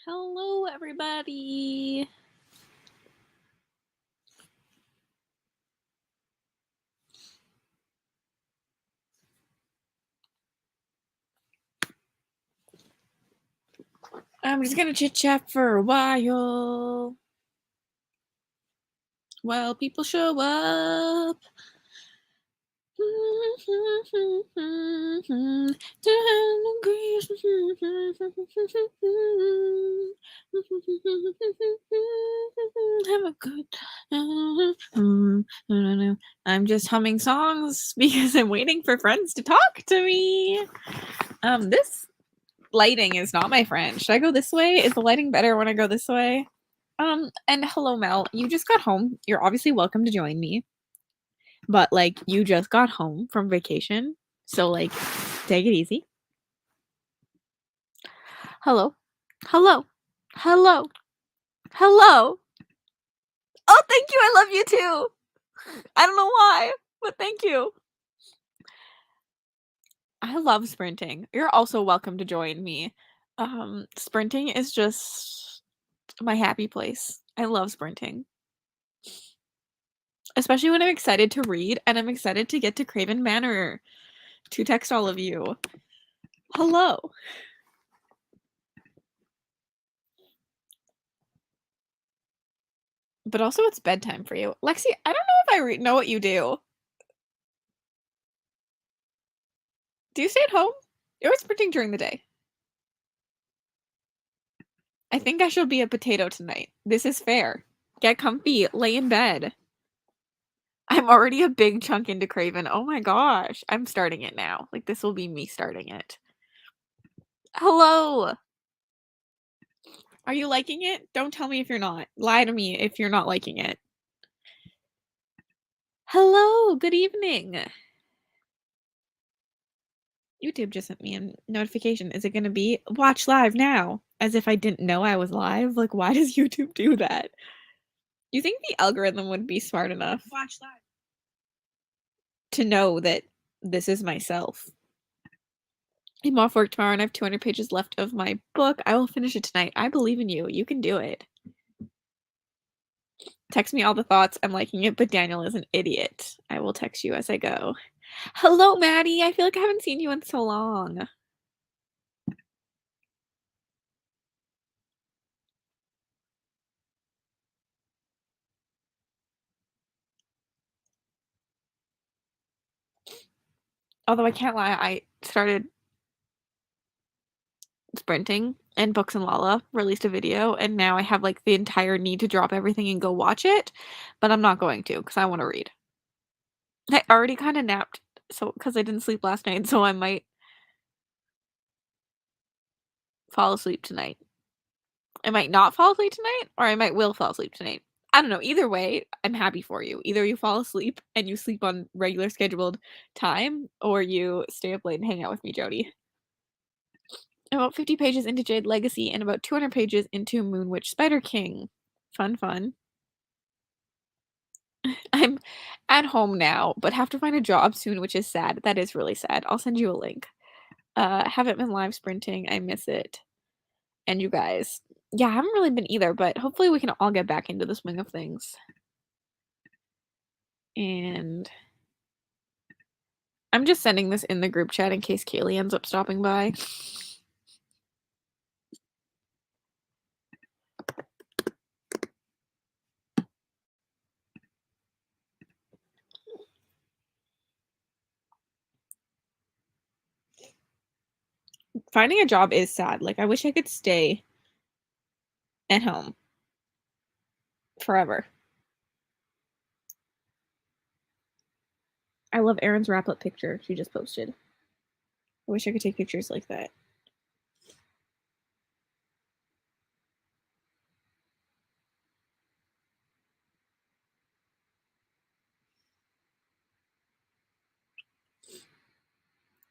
Hello, everybody. I'm just gonna chit chat for a while. While people show up. Have a good time. I'm just humming songs because I'm waiting for friends to talk to me. This lighting is not my friend. Should I go this way? Is the lighting better when I go this way? And hello, Mel. You just got home. You're obviously welcome to join me. But, like, you just got home from vacation. So, like, take it easy. Hello. Hello. Hello. Hello. Oh, thank you. I love you too. I don't know why, but thank you. I love sprinting. You're also welcome to join me. Sprinting is just my happy place. I love sprinting. Especially when I'm excited to read and I'm excited to get to Craven Manor to text all of you. Hello. But also it's bedtime for you. Lexi, I don't know if I know what you do. Do you stay at home? You're sprinting during the day. I think I should be a potato tonight. This is fair. Get comfy. Lay in bed. I'm already a big chunk into Craven. Oh my gosh. I'm starting it now. Like, this will be me starting it. Hello. Are you liking it? Don't tell me if you're not. Lie to me if you're not liking it. Hello. Good evening. YouTube just sent me a notification. Is it going to be watch live now? As if I didn't know I was live? Like, why does YouTube do that? You think the algorithm would be smart enough Watch live to know that this is myself? I'm off work tomorrow and I have 200 pages left of my book. I will finish it tonight. I believe in you. You can do it. Text me all the thoughts. I'm liking it, but Daniel is an idiot. I will text you as I go. Hello, Maddie. I feel like I haven't seen you in so long. Although I can't lie, I started sprinting and Books and Lala released a video and now I have like the entire need to drop everything and go watch it, but I'm not going to because I want to read. I already kind of napped so because I didn't sleep last night, so I might fall asleep tonight. I might not fall asleep tonight or I might will fall asleep tonight. I don't know. Either way, I'm happy for you. Either you fall asleep and you sleep on regular scheduled time or you stay up late and hang out with me, Jody. About 50 pages into Jade Legacy and about 200 pages into Moon Witch Spider King. Fun, fun. I'm at home now, but have to find a job soon, which is sad. That is really sad. I'll send you a link. Haven't been live sprinting. I miss it. And you guys. Yeah, I haven't really been either, but hopefully we can all get back into the swing of things. And I'm just sending this in the group chat in case Kaylee ends up stopping by. Finding a job is sad. Like, I wish I could stay at home forever. I love Erin's wrap-up picture she just posted. I wish I could take pictures like that.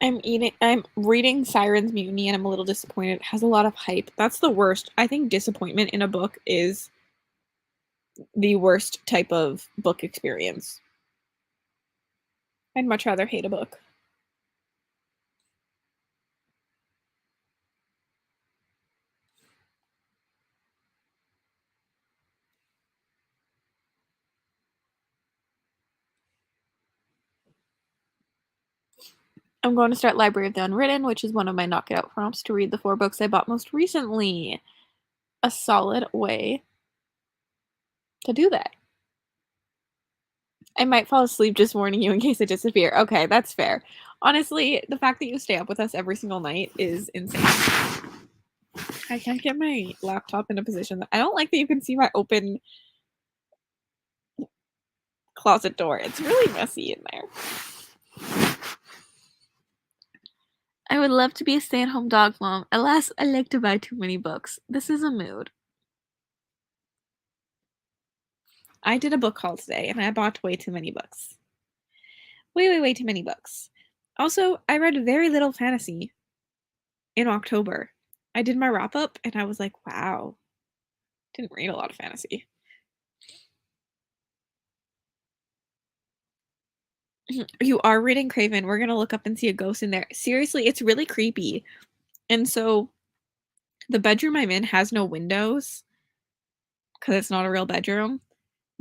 I'm reading Siren's Mutiny and I'm a little disappointed. It has a lot of hype. That's the worst. I think disappointment in a book is the worst type of book experience. I'd much rather hate a book. I'm going to start Library of the Unwritten, which is one of my knockout prompts to read the 4 books I bought most recently. A solid way to do that. I might fall asleep just warning you in case I disappear. Okay, that's fair. Honestly, the fact that you stay up with us every single night is insane. I can't get my laptop in a position that I don't like that you can see my open closet door. It's really messy in there. I would love to be a stay-at-home dog mom. Alas, I like to buy too many books. This is a mood. I did a book haul today, and I bought way too many books. Way too many books. Also, I read very little fantasy in October. I did my wrap-up, and I was like, wow. Didn't read a lot of fantasy. You are reading Craven. We're gonna look up and see a ghost in there. Seriously, it's really creepy. And so the bedroom I'm in has no windows because it's not a real bedroom.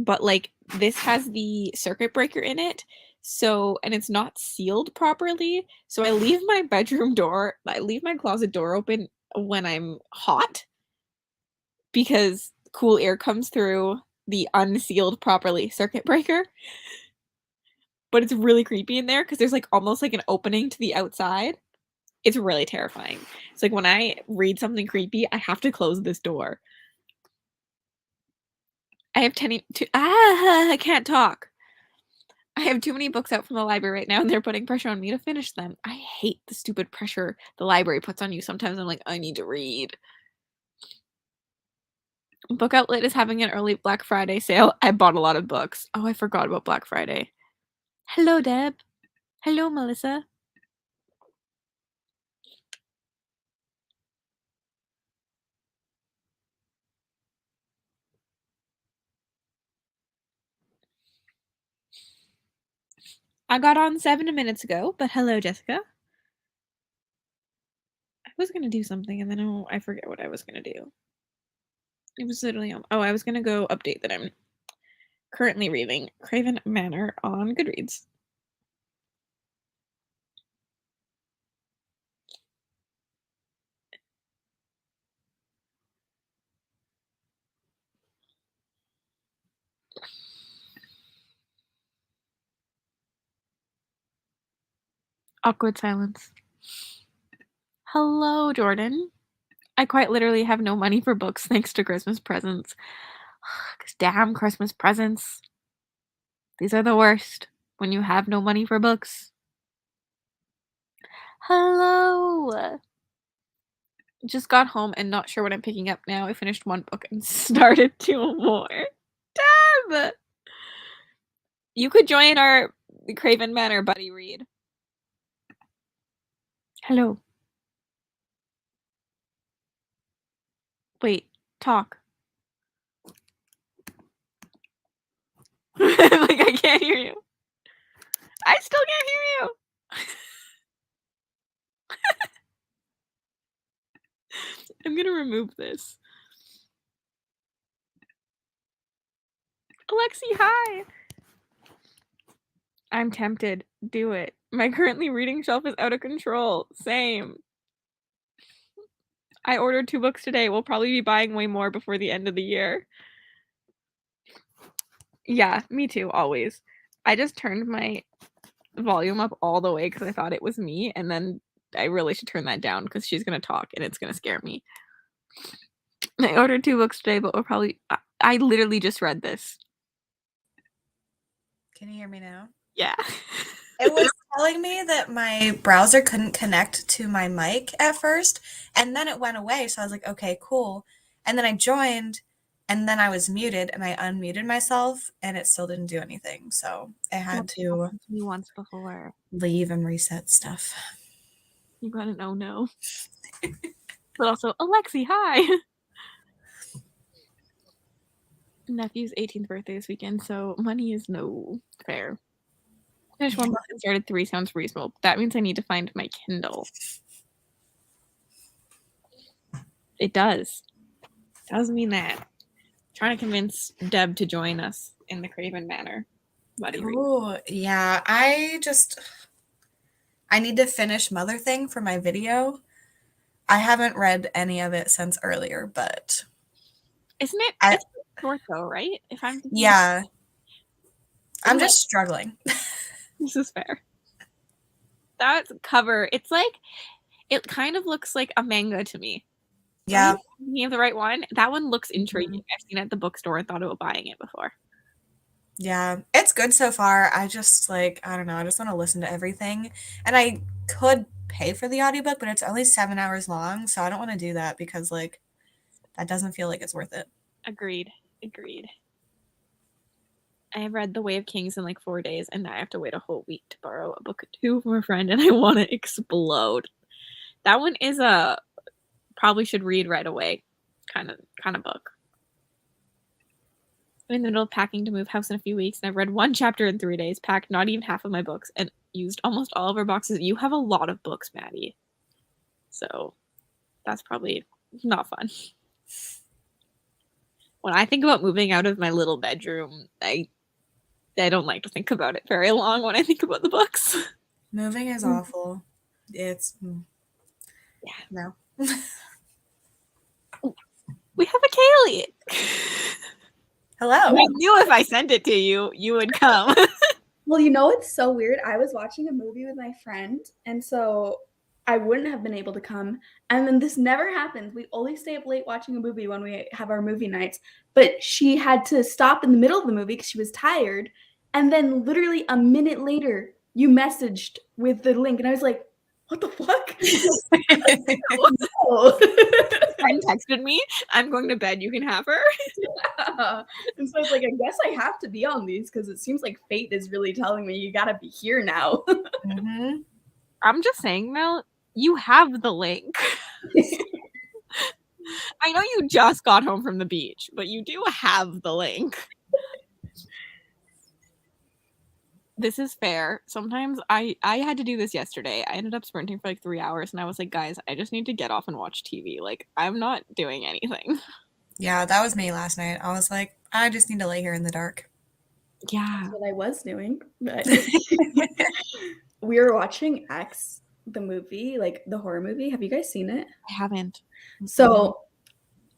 But like this has the circuit breaker in it. So, and it's not sealed properly. So I leave my closet door open when I'm hot because cool air comes through the unsealed properly circuit breaker. But it's really creepy in there because there's like almost like an opening to the outside. It's really terrifying. It's like when I read something creepy, I have to close this door. I have I can't talk. I have too many books out from the library right now, and they're putting pressure on me to finish them. I hate the stupid pressure the library puts on you. Sometimes I'm like, I need to read. Book Outlet is having an early Black Friday sale. I bought a lot of books. Oh, I forgot about Black Friday. Hello, Deb. Hello, Melissa. I got on 7 minutes ago, but hello, Jessica. I was gonna do something, and then I forget what I was gonna do. It was literally I was gonna go update that I'm currently reading Craven Manor on Goodreads. Awkward silence. Hello, Jordan. I quite literally have no money for books thanks to Christmas presents. Damn Christmas presents. These are the worst when you have no money for books. Hello. Just got home and not sure what I'm picking up now. I finished 1 book and started 2 more. Damn! You could join our Craven Manor buddy read. Hello. Wait, talk. Like, I can't hear you. I still can't hear you. I'm gonna remove this. Alexi, hi! I'm tempted. Do it. My currently reading shelf is out of control. Same. I ordered 2 books today. We'll probably be buying way more before the end of the year. Yeah, me too, always. I just turned my volume up all the way because I thought it was me, and then I really should turn that down because she's gonna talk and it's gonna scare me. I ordered 2 books today, but we'll probably I literally just read this. Can you hear me now? Yeah. It was telling me that my browser couldn't connect to my mic at first, and then it went away. So I was like, okay, cool. And then I joined, and then I was muted, and I unmuted myself, and it still didn't do anything. So I had to happened to me once before. leave and reset stuff. You gotta know no. But also, Alexi, hi! Nephew's 18th birthday this weekend, so money is no fair. Finished 1 book and started 3 sounds reasonable. That means I need to find my Kindle. It does. It does mean that. Trying to convince Deb to join us in the Craven Manor buddy read. Oh, yeah. I need to finish Mother Thing for my video. I haven't read any of it since earlier, but Isn't it? I It's short though, right? If I'm thinking yeah, I'm Isn't it- just struggling. this is fair. That cover, it's like it kind of looks like a manga to me. Yeah. You have the right one. That one looks intriguing. Mhm. I've seen it at the bookstore and thought about buying it before. Yeah, it's good so far. I just like, I don't know, I just want to listen to everything. And I could pay for the audiobook, but it's only 7 hours long, so I don't want to do that because like that doesn't feel like it's worth it. Agreed. I have read The Way of Kings in like 4 days, and now I have to wait a whole week to borrow a book or two from a friend, and I want to explode. That one is a probably should read right away kind of book. I'm in the middle of packing to move house in a few weeks, and I've read one chapter in 3 days, packed not even half of my books, and used almost all of our boxes. You have a lot of books, Maddie. So that's probably not fun. When I think about moving out of my little bedroom, I don't like to think about it very long when I think about the books. Moving is awful. It's Yeah. no. We have a Kaylee. Hello. I knew if I sent it to you, you would come. Well, you know, it's so weird. I was watching a movie with my friend, and so I wouldn't have been able to come. And then this never happens. We always stay up late watching a movie when we have our movie nights. But she had to stop in the middle of the movie because she was tired. And then literally a minute later, you messaged with the link. And I was like, what the fuck? Friend texted me, I'm going to bed, you can have her. And so I was like, I guess I have to be on these because it seems like fate is really telling me you gotta be here now. Mm-hmm. I'm just saying, Mel, you have the link. I know you just got home from the beach, but you do have the link. This is fair. Sometimes I had to do this yesterday. I ended up sprinting for like 3 hours, and I was like, guys, I just need to get off and watch TV. Like, I'm not doing anything. Yeah, that was me last night. I was like, I just need to lay here in the dark. Yeah. That's what I was doing. But we were watching X, the movie, like the horror movie. Have you guys seen it? I haven't. So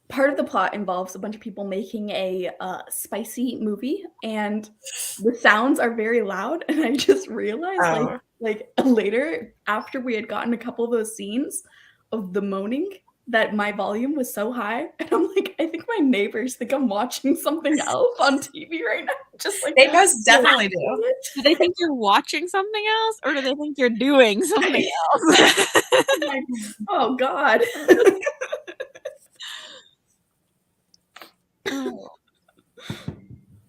part of the plot involves a bunch of people making a spicy movie, and the sounds are very loud. And I just realized, like later, after we had gotten a couple of those scenes of the moaning, that my volume was so high, and I'm like, I think my neighbors think I'm watching something else on TV right now. Just like they most definitely do. Do they think you're watching something else, or do they think you're doing something else? Like, oh God.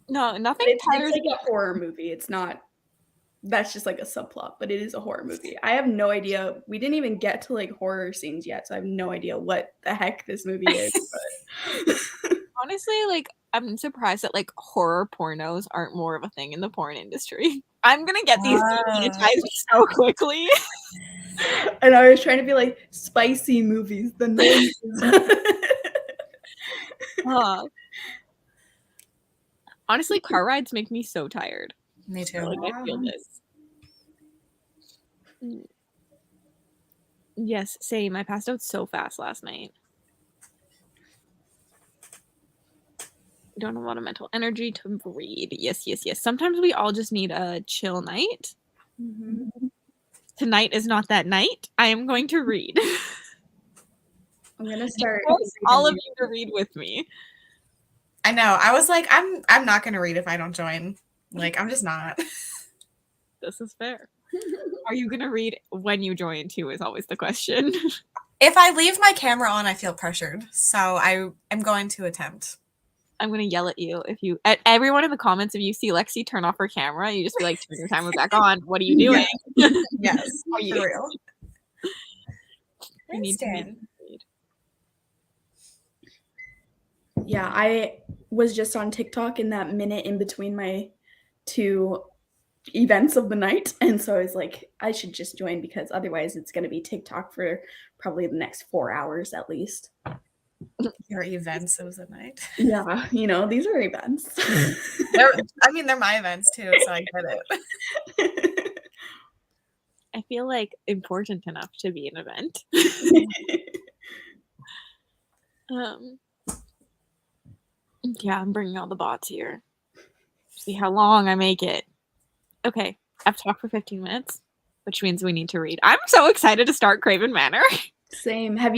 No, nothing It's tires like a horror movie. It's not. That's just like a subplot, but it is a horror movie. I have no idea. We didn't even get to like horror scenes yet, so I have no idea what the heck this movie is. But honestly, like, I'm surprised that like horror pornos aren't more of a thing in the porn industry. I'm gonna get these demonetized so quickly. And I was trying to be like spicy movies, the noises. Honestly, car rides make me so tired. Me too. Like, I feel this. Yes, same. I passed out so fast last night. Don't have a lot of mental energy to read. Yes. Sometimes we all just need a chill night. Mm-hmm. Tonight is not that night. I am going to read. I'm gonna start. All of you to read with me. I know. I was like, I'm not gonna read if I don't join. Like, I'm just not. This is fair. Are you gonna read when you join too? Is always the question. If I leave my camera on, I feel pressured. So I am going to attempt. I'm gonna yell at you if you at everyone in the comments. If you see Lexi turn off her camera, you just be like, turn your camera back on. What are you doing? Yes, for real. You need to read. Yeah, I was just on TikTok in that minute in between my two events of the night, and so I was like, I should just join because otherwise it's going to be TikTok for probably the next 4 hours at least. Your events of the night. Yeah, you know, these are events. they're my events too, so I get it. I feel like important enough to be an event. Yeah, I'm bringing all the bots here. See how long I make it. Okay, I've talked for 15 minutes, which means we need to read. I'm so excited to start Craven Manor. Same. Have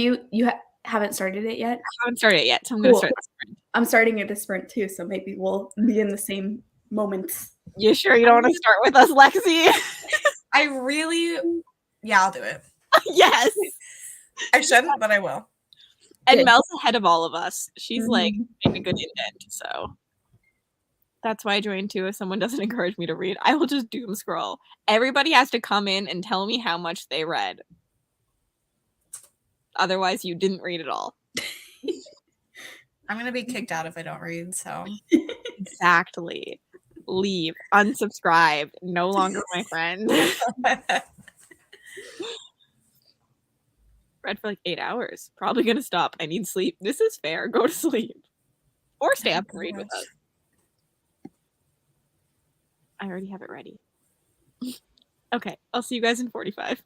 haven't started it yet? I haven't started it yet, so I'm gonna start this sprint. I'm starting it this sprint too, so maybe we'll be in the same moments. You sure you don't want to start with us, Lexi? Yeah, I'll do it. Yes. I shouldn't, but I will. And Good. Mel's ahead of all of us. She's like made a good indent, so that's why I joined too. If someone doesn't encourage me to read, I will just doom scroll. Everybody has to come in and tell me how much they read. Otherwise, you didn't read it all. I'm gonna be kicked out if I don't read, so. Exactly. Leave. Unsubscribe. No longer my friend. Read for like 8 hours. Probably gonna stop. I need sleep. This is fair. Go to sleep. Or stay up and read with us. I already have it ready. Okay, I'll see you guys in 45.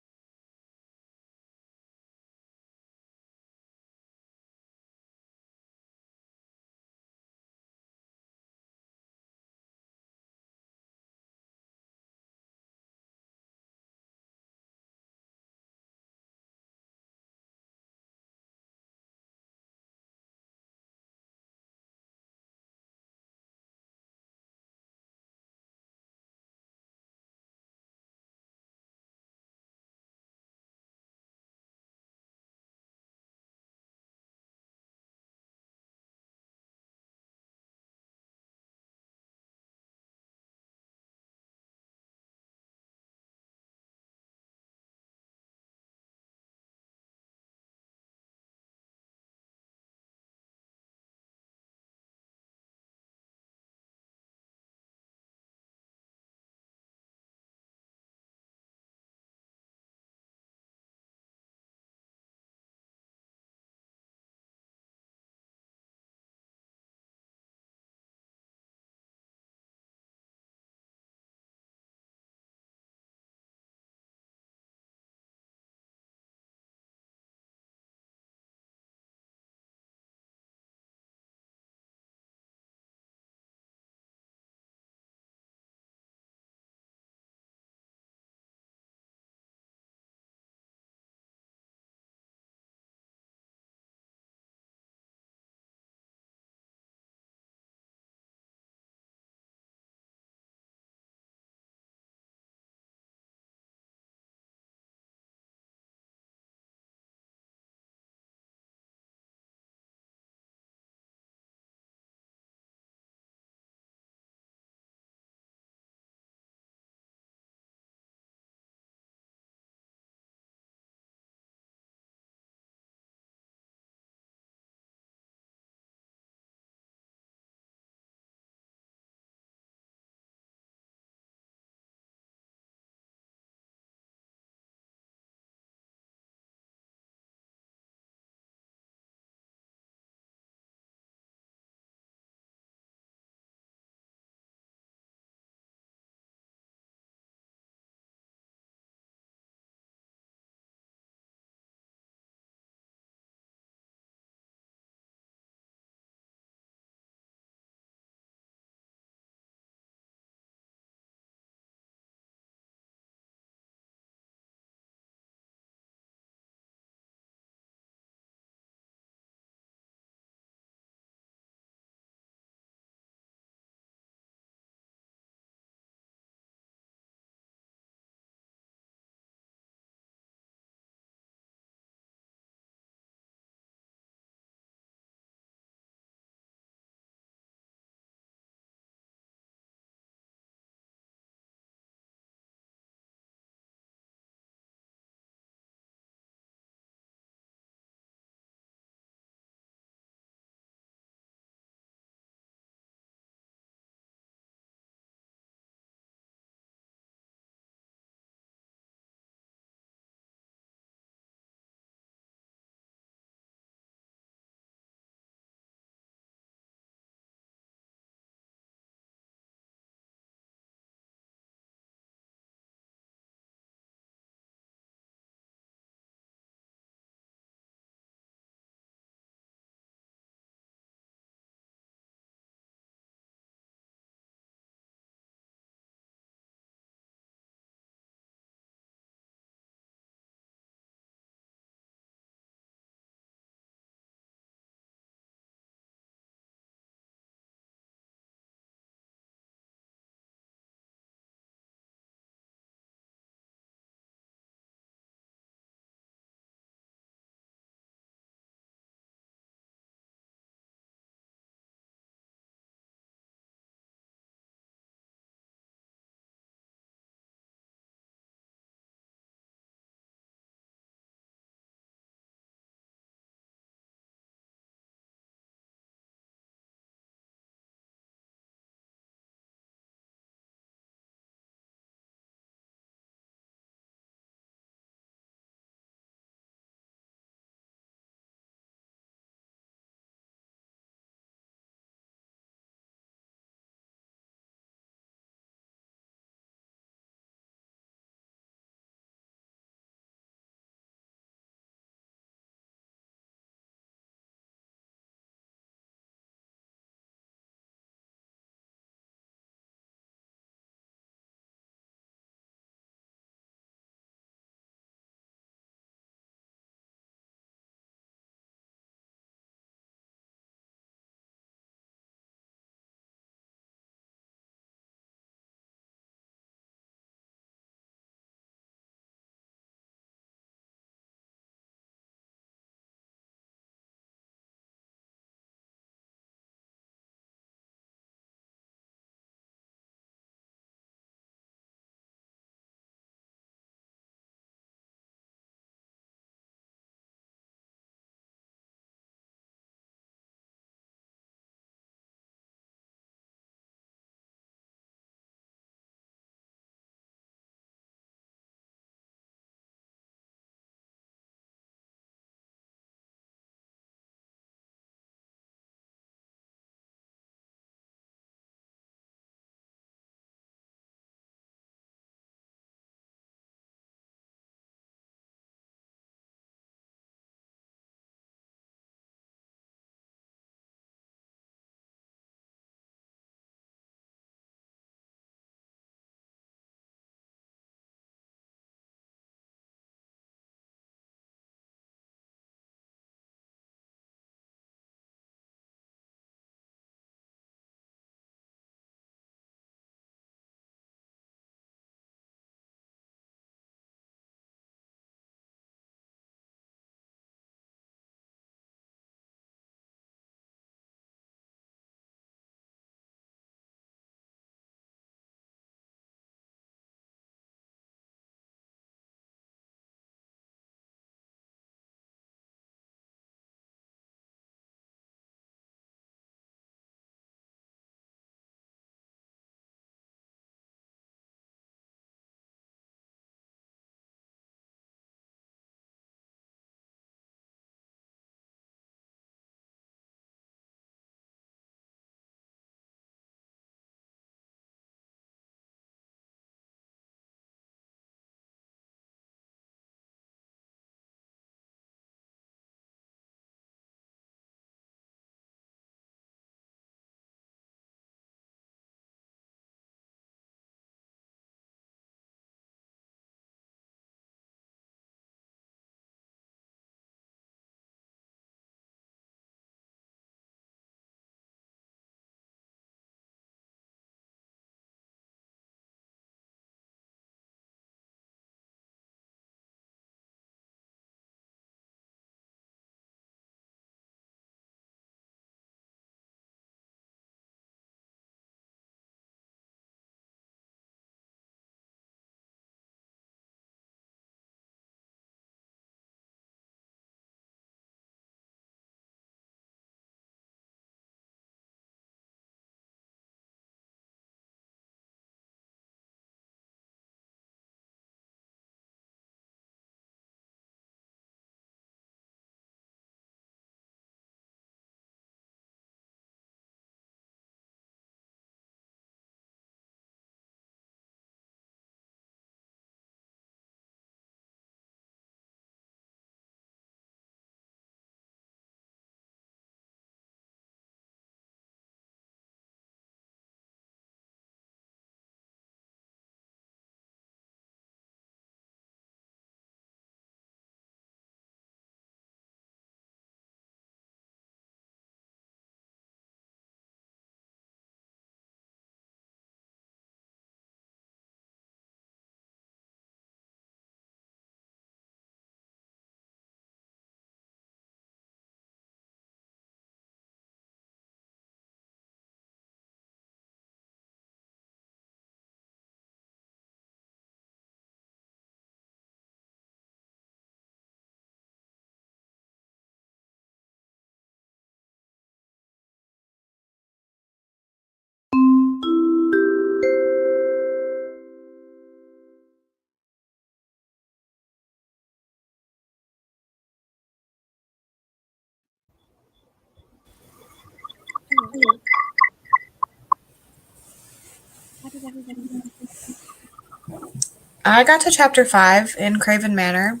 I got to chapter 5 in Craven Manor,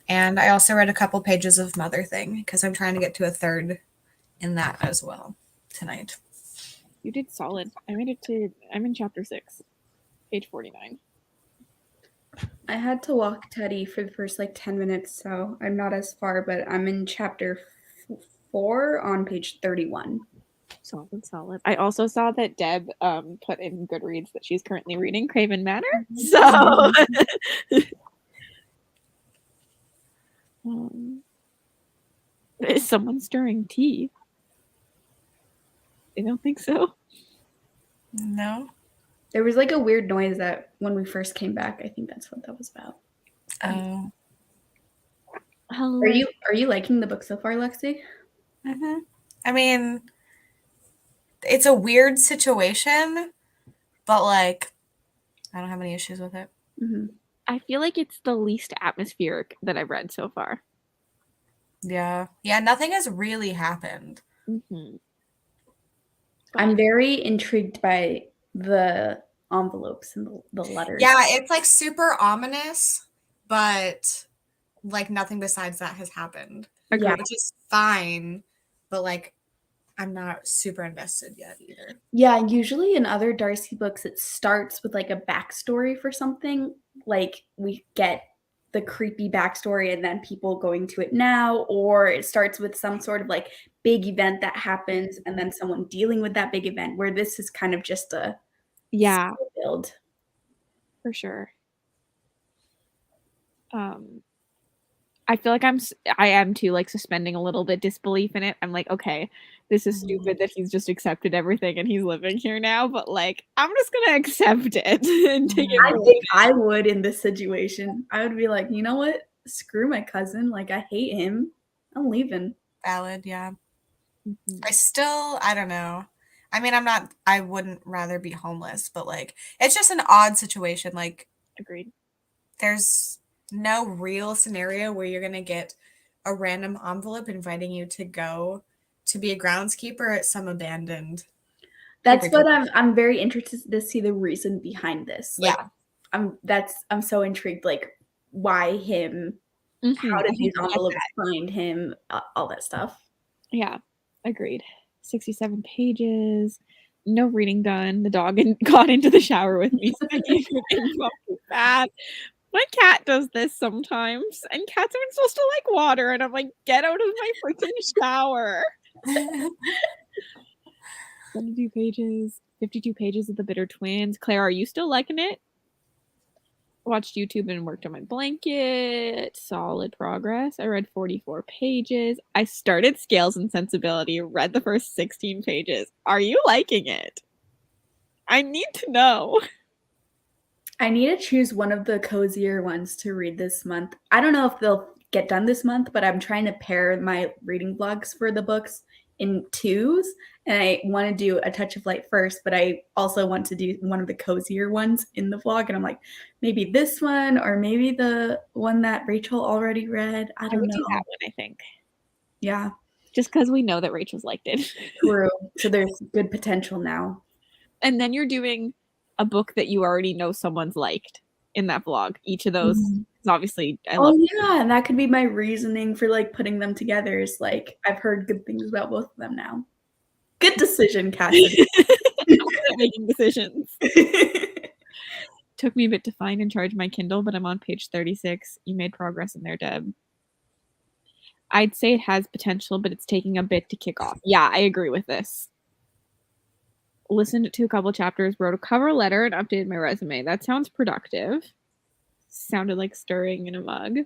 and I also read a couple pages of Mother Thing because I'm trying to get to a third in that as well tonight. You did solid. I'm in chapter 6, page 49. I had to walk Teddy for the first like 10 minutes, so I'm not as far, but I'm in chapter 4 on page 31. Solid. I also saw that Deb put in Goodreads that she's currently reading Craven Manor. So is someone stirring tea? I don't think so. No? There was like a weird noise that when we first came back, I think that's what that was about. Oh. Hello. Are you liking the book so far, Lexi? Mm-hmm. I mean, it's a weird situation, but like, I don't have any issues with it. Mm-hmm. I feel like it's the least atmospheric that I've read so far. Yeah. Yeah, nothing has really happened. Mm-hmm. I'm very intrigued by the envelopes and the letters. Yeah, it's like super ominous, but like nothing besides that has happened. Yeah. Which is fine, but like I'm not super invested yet either. Yeah, usually in other Darcy books, it starts with like a backstory for something. Like we get the creepy backstory and then people going to it now, or it starts with some sort of like big event that happens and then someone dealing with that big event, where this is kind of just a Yeah, build. for sure. I feel like I am too, like, suspending a little bit disbelief in it. I'm like, okay, this is stupid that he's just accepted everything and he's living here now, but like, I'm just gonna accept it and take it. I think I would in this situation. I would be like, you know what? Screw my cousin. Like, I hate him. I'm leaving. Valid, yeah. Mm-hmm. I don't know. I mean, I wouldn't rather be homeless, but like, it's just an odd situation. Like, Agreed. there's no real scenario where you're going to get a random envelope inviting you to go to be a groundskeeper at some abandoned. That's what I'm very interested to see the reason behind this. Like, Yeah. I'm so intrigued, like, why him? How did these envelopes find him? All that stuff. Yeah, agreed. 67 pages. No reading done. The dog got into the shower with me, so I gave him impromptu bath. My cat does this sometimes, and cats aren't supposed to like water, and I'm like, get out of my freaking shower. 72 pages, 52 pages of The Bitter Twins. Claire, are you still liking it? Watched YouTube and worked on my blanket. Solid progress. I read 44 pages. I started Scales and Sensibility, read the first 16 pages. Are you liking it? I need to know. I need to choose one of the cozier ones to read this month. I don't know if they'll get done this month, but I'm trying to pair my reading vlogs for the books in twos. And I want to do A Touch of Light first, but I also want to do one of the cozier ones in the vlog. And I'm like, maybe this one or maybe the one that Rachel already read. I don't know. Do that one, I think. Yeah. Just because we know that Rachel's liked it. True. So there's good potential now. And then you're doing a book that you already know someone's liked in that vlog. Each of those is obviously I love. Yeah, and that could be my reasoning for like putting them together. Is like I've heard good things about both of them now. Good decision, Cassidy. I'm good at making decisions. Took me a bit to find and charge my Kindle, but I'm on page 36. You made progress in there, Deb. I'd say it has potential, but it's taking a bit to kick off. Yeah, I agree with this. Listened to a couple chapters, wrote a cover letter, and updated my resume. That sounds productive. Sounded like stirring in a mug.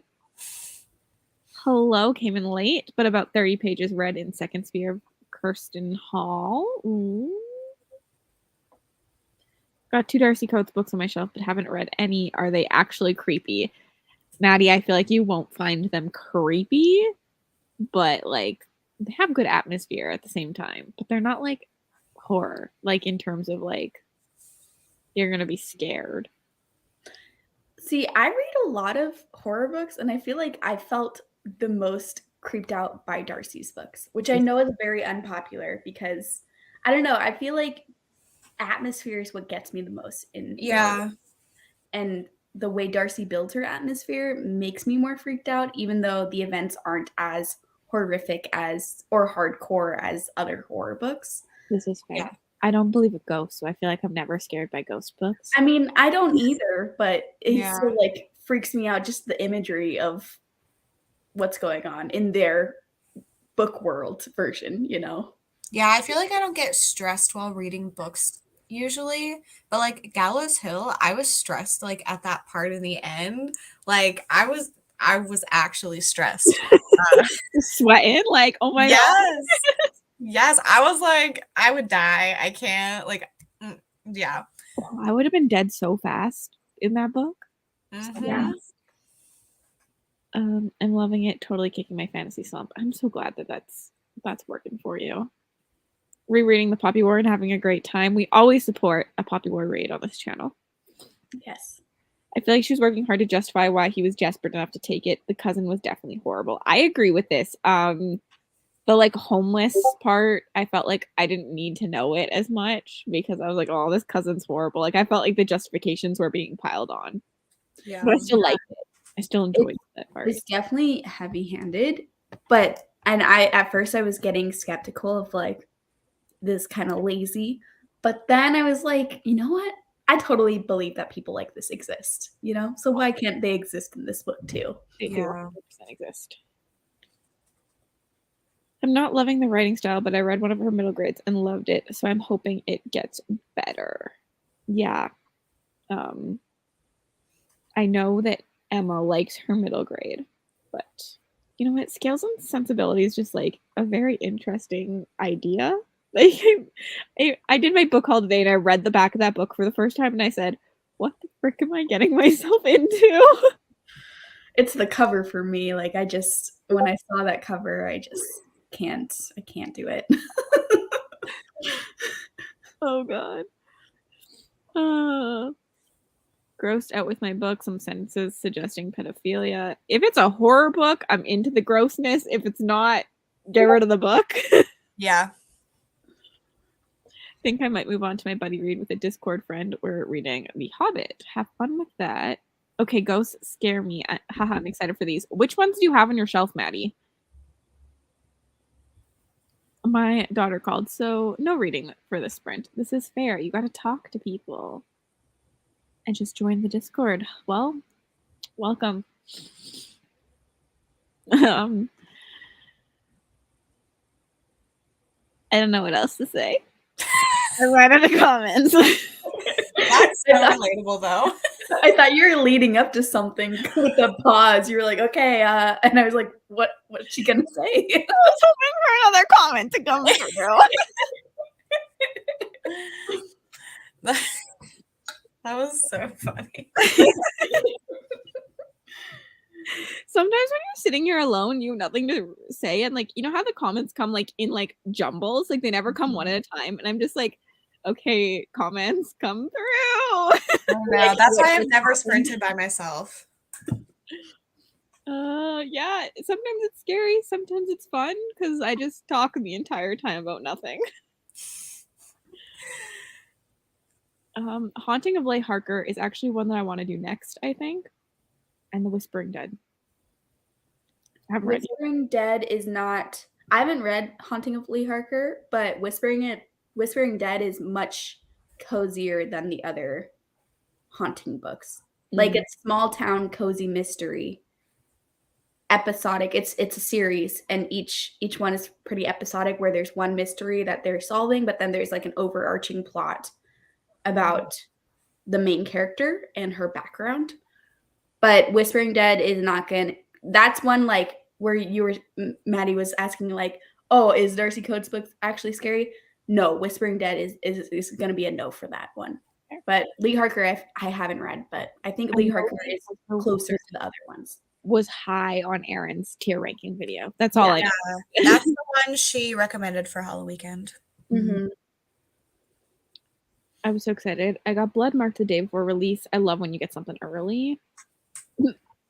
Hello came in late, but about 30 pages read in Second Sphere of Kirsten Hall. Ooh. Got 2 Darcy Coates books on my shelf, but haven't read any. Are they actually creepy? Maddie, I feel like you won't find them creepy, but like they have good atmosphere at the same time. But they're not like horror, like in terms of like you're gonna be scared. See, I read a lot of horror books, and I feel like I felt the most creeped out by Darcy's books, which I know is very unpopular because I don't know. I feel like atmosphere is what gets me the most in Yeah. and the way Darcy builds her atmosphere makes me more freaked out, even though the events aren't as horrific as or hardcore as other horror books. This is fair. Yeah. I don't believe in ghosts, so I feel like I'm never scared by ghost books. I mean, I don't either, but it Yeah. still like freaks me out, just the imagery of what's going on in their book world version, you know? Yeah, I feel like I don't get stressed while reading books usually, but like Gallows Hill, I was stressed like at that part in the end. Like I was actually stressed. Sweating, like, oh my god. Yes. Yes, I was like, I would die. I can't like yeah. Oh, I would have been dead so fast in that book. Mhm. Yeah. I'm loving it. Totally kicking my fantasy slump. I'm so glad that that's working for you. Rereading the Poppy War and having a great time. We always support a Poppy War read on this channel. Yes. I feel like she was working hard to justify why he was desperate enough to take it. The cousin was definitely horrible. I agree with this. The like homeless part, I felt like I didn't need to know it as much because I was like, oh, this cousin's horrible. Like I felt like the justifications were being piled on. Yeah. But I still liked it. I still enjoyed that part. It's definitely heavy-handed, and at first I was getting skeptical of like this kind of lazy, but then I was like, you know what? I totally believe that people like this exist, you know? So why can't they exist in this book too? They do Yeah. 100% exist. I'm not loving the writing style, but I read one of her middle grades and loved it, so I'm hoping it gets better. Yeah. I know that Emma likes her middle grade, but you know what? Scales and Sensibility is just like a very interesting idea. Like I did my book haul today and I read the back of that book for the first time and I said, what the frick am I getting myself into? It's the cover for me. Like when I saw that cover, I can't do it. Oh god. Grossed out with my book. Some sentences suggesting pedophilia. If it's a horror book, I'm into the grossness. If it's not, get rid of the book. Yeah. I think I might move on to my buddy read with a Discord friend. We're reading The Hobbit. Have fun with that. Okay, ghosts scare me. Haha, I'm excited for these. Which ones do you have on your shelf, Maddie? My daughter called, so no reading for the sprint. This is fair. You gotta talk to people. And just join the Discord. Well, welcome. I don't know what else to say. I read in the comments. That's so relatable though. I thought you were leading up to something with the pause. You were like, okay, and I was like, what's she gonna say? I was hoping for another comment to come through. That was so funny. Sometimes when you're sitting here alone, you have nothing to say, and like you know how the comments come like in like jumbles, like they never come one at a time, and I'm just like, okay, comments come through. No, that's why I've never sprinted by myself. Yeah, sometimes it's scary, sometimes it's fun because I just talk the entire time about nothing. Haunting of Leigh Harker is actually one that I want to do next, I think. And The Whispering Dead. I haven't read it. Whispering Dead is not. I haven't read Haunting of Leigh Harker, but Whispering Dead is much cozier than the other haunting books. Like it's small town cozy mystery. Episodic. It's a series, and each one is pretty episodic, where there's one mystery that they're solving, but then there's like an overarching plot about the main character and her background. But Whispering Dead is not gonna. That's one like where Maddie was asking like, oh, is Darcy Coates' book actually scary? No, Whispering Dead is gonna be a no for that one. But Leigh Harker, I haven't read, but I think Leigh Harker is closer to the other ones. Was high on Erin's tier ranking video. That's all I know. That's the one she recommended for Halloween weekend. Mm-hmm. I was so excited. I got Blood Marked the day before release. I love when you get something early.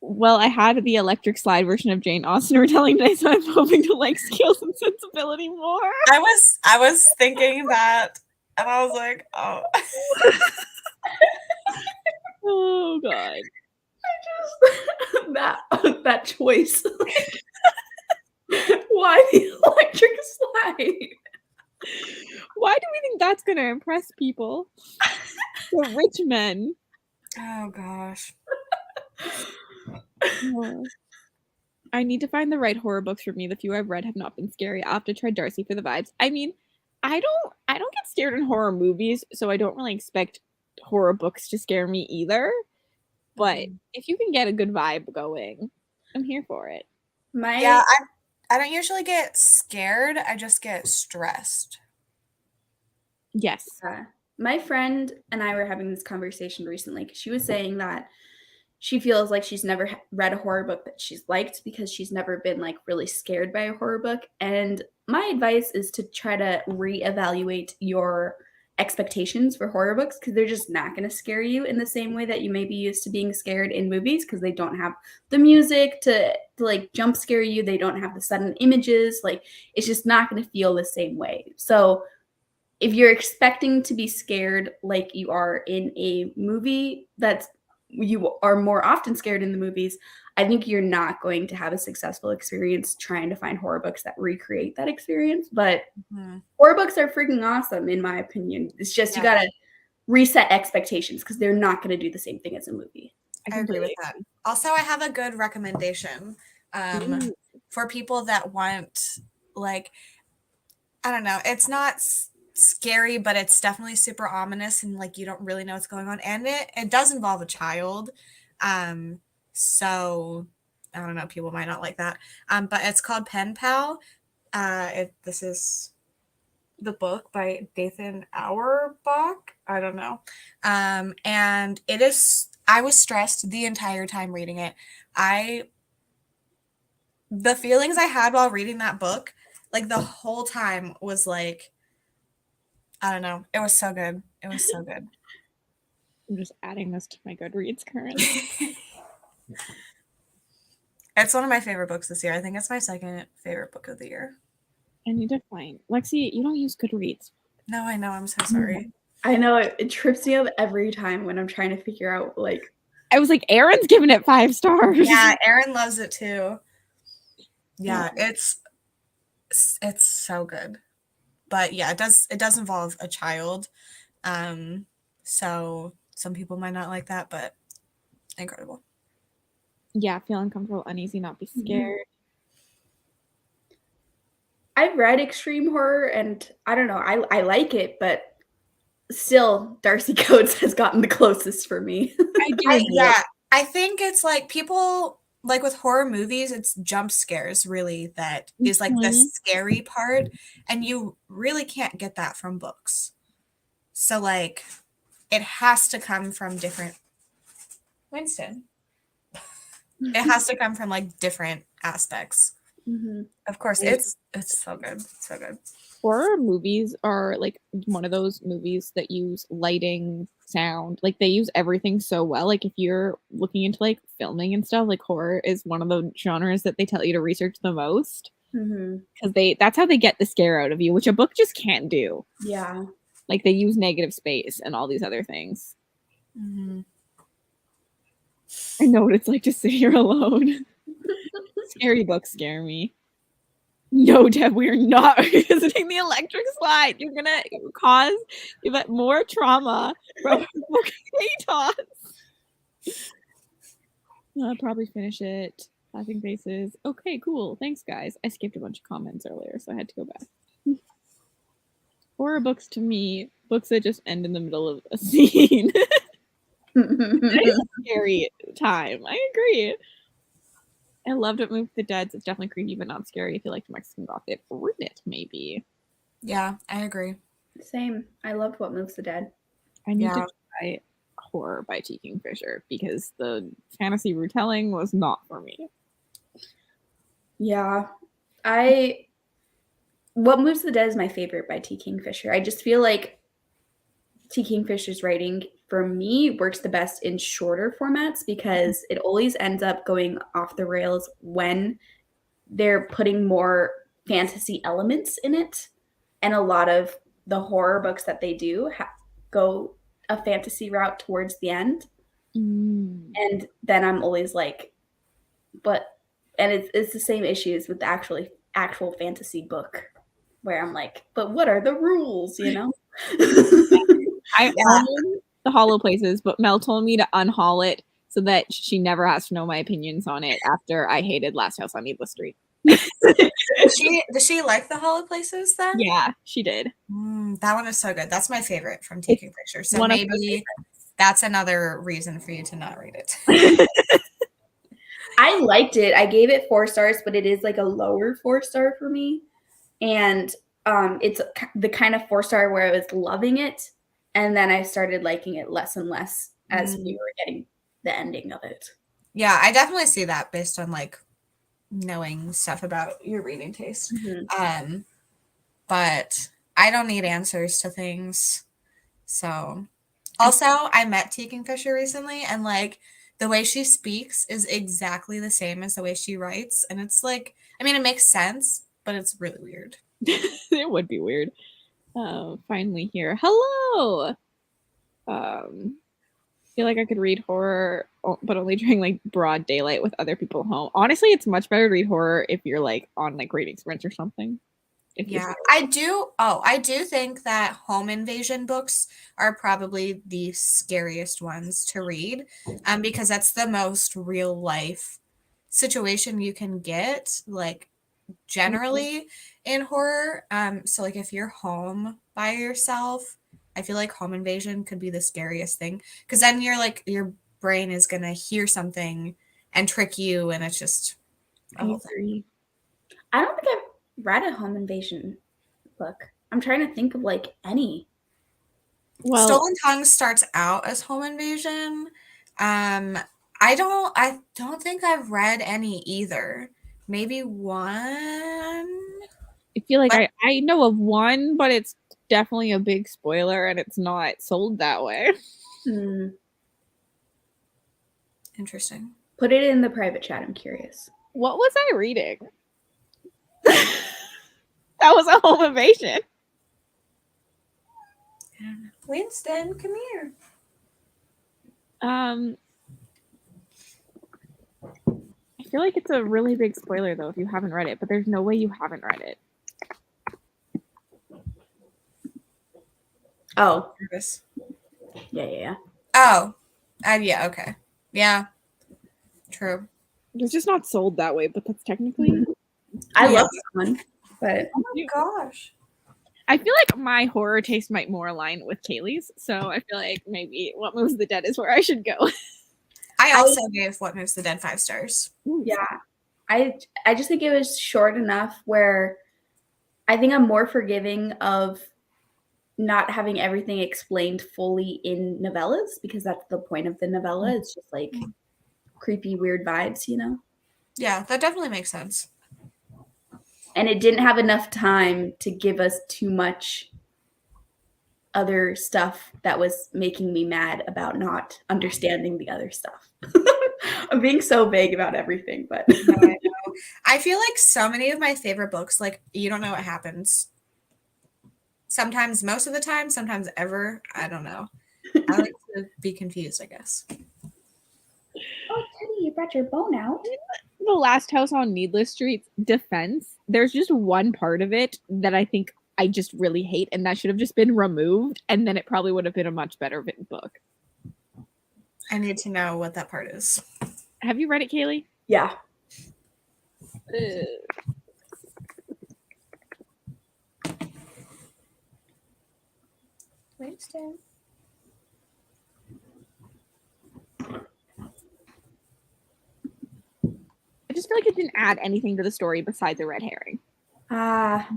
Well, I had the electric slide version of Jane Austen retelling today, so I'm hoping to like Scales and Sensibility more. I was thinking that, and I was like, oh. Oh god. That choice. Why the electric slide? Why do we think that's gonna impress people? The rich men. Oh gosh. Oh. I need to find the right horror books for me. The few I've read have not been scary. I'll have to try Darcy for the vibes. I mean, I don't get scared in horror movies, so I don't really expect horror books to scare me either. But if you can get a good vibe going, I'm here for it. Yeah, I don't usually get scared. I just get stressed. Yes. My friend and I were having this conversation recently because she was saying that she feels like she's never read a horror book that she's liked because she's never been like really scared by a horror book. And my advice is to try to reevaluate your expectations for horror books because they're just not going to scare you in the same way that you may be used to being scared in movies because they don't have the music to like jump scare you. They don't have the sudden images. Like it's just not going to feel the same way. So if you're expecting to be scared like you are in a movie that's you are more often scared in the movies, I think you're not going to have a successful experience trying to find horror books that recreate that experience. But horror books are freaking awesome, in my opinion. It's just you got to reset expectations because they're not going to do the same thing as a movie. I agree with that. Also, I have a good recommendation for people that want, like, I don't know, it's not scary, but it's definitely super ominous and like you don't really know what's going on, and it does involve a child, so I don't know, people might not like that, but it's called Pen Pal. This is the book by Dathan Auerbach, I don't know, and I was stressed the entire time reading it. The feelings I had while reading that book, like the whole time, was like, I don't know. It was so good. It was so good. I'm just adding this to my Goodreads currently. It's one of my favorite books this year. I think it's my second favorite book of the year. I need to find Lexi. You don't use Goodreads. No, I know. I'm so sorry. I know it trips me up every time when I'm trying to figure out like. I was like, Aaron's giving it 5 stars. Yeah, Aaron loves it too. Yeah, it's so good. But yeah, it does involve a child. So some people might not like that, but incredible. Yeah, feel uncomfortable, uneasy, not be scared. I've read extreme horror and I don't know, I like it, but still Darcy Coates has gotten the closest for me. I think it's like people like with horror movies, it's jump scares really that is like the scary part, and you really can't get that from books. So like it has to come from different Winston. It has to come from like different aspects. Of course, it's so good. So good. Horror movies are like one of those movies that use lighting, sound, like they use everything so well. Like if you're looking into like filming and stuff, like horror is one of the genres that they tell you to research the most because that's how they get the scare out of you, which a book just can't do. Yeah, like they use negative space and all these other things. I know what it's like to sit here alone. Scary books scare me. No, Deb, we are not visiting the electric slide. You're gonna cause even more trauma from chaos. I'll probably finish it. Laughing faces. Okay, cool. Thanks, guys. I skipped a bunch of comments earlier, so I had to go back. Horror books to me, books that just end in the middle of a scene. It's a scary time. I agree. I loved What Moved the Dead. It's definitely creepy, but not scary. If you like Mexican Gothic, read it, maybe. Yeah, I agree. Same. I loved What Moves the Dead. I need to try Horror by T. Kingfisher because the fantasy retelling was not for me. Yeah. What Moves the Dead is my favorite by T. Kingfisher. I just feel like T. Kingfisher's writing for me works the best in shorter formats because it always ends up going off the rails when they're putting more fantasy elements in it. And a lot of the horror books that they do go a fantasy route towards the end. And then I'm always like, but, and it's the same issues with the actual fantasy book where I'm like, but what are the rules, you know? I own the Hollow Places, but Mel told me to unhaul it so that she never has to know my opinions on it after I hated Last House on Needless Street. Does she like the Hollow Places then? Yeah, she did. That one is so good. That's my favorite from Taking Pictures. So maybe that's another reason for you to not read it. I liked it. I gave it 4 stars, but it is like a lower 4-star for me. And it's the kind of 4-star where I was loving it, and then I started liking it less and less as we were getting the ending of it. Yeah, I definitely see that based on like knowing stuff about your reading taste. But I don't need answers to things. So also I met Tegan Fisher recently, and like the way she speaks is exactly the same as the way she writes. And it's like, I mean, it makes sense, but it's really weird. It would be weird. Finally here. Hello. Feel like I could read horror, but only during like broad daylight with other people home. Honestly, it's much better to read horror if you're like on like reading sprints or something. Yeah, I do think that home invasion books are probably the scariest ones to read, because that's the most real life situation you can get, like generally in horror. So like if you're home by yourself, I feel like home invasion could be the scariest thing, because then you're like your brain is gonna hear something and trick you, and it's just a whole thing. I don't think I've read a home invasion book. I'm trying to think of like any. Well, Stolen Tongues starts out as home invasion. I don't think I've read any either. Maybe one. I feel like I know of one, but it's definitely a big spoiler and it's not sold that way. Interesting. Put it in the private chat. I'm curious. What was I reading? That was a home invasion. Winston, come here. I feel like it's a really big spoiler though if you haven't read it, but there's no way you haven't read it. Oh. Nervous. Yeah. Oh. Yeah, okay. Yeah. True. It's just not sold that way, but that's technically I love this one, but oh my gosh. I feel like my horror taste might more align with Kaylee's, so I feel like maybe What Moves the Dead is where I should go. I also gave What Moves the Dead 5 stars. Yeah. I just think it was short enough where I think I'm more forgiving of not having everything explained fully in novellas, because that's the point of the novella. It's just like creepy, weird vibes, you know? Yeah, that definitely makes sense. And it didn't have enough time to give us too much other stuff that was making me mad about not understanding the other stuff. I'm being so vague about everything, but no, I know. I feel like so many of my favorite books, like you don't know what happens. Sometimes, most of the time, sometimes ever. I don't know. I like to be confused, I guess. Oh, Teddy, you brought your bone out. The Last House on Needless Street's defense, there's just one part of it that I think I just really hate, and that should have just been removed, and then it probably would have been a much better written book. I need to know what that part is. Have you read it, Kaylee? Yeah. Winston. I just feel like it didn't add anything to the story besides a red herring. That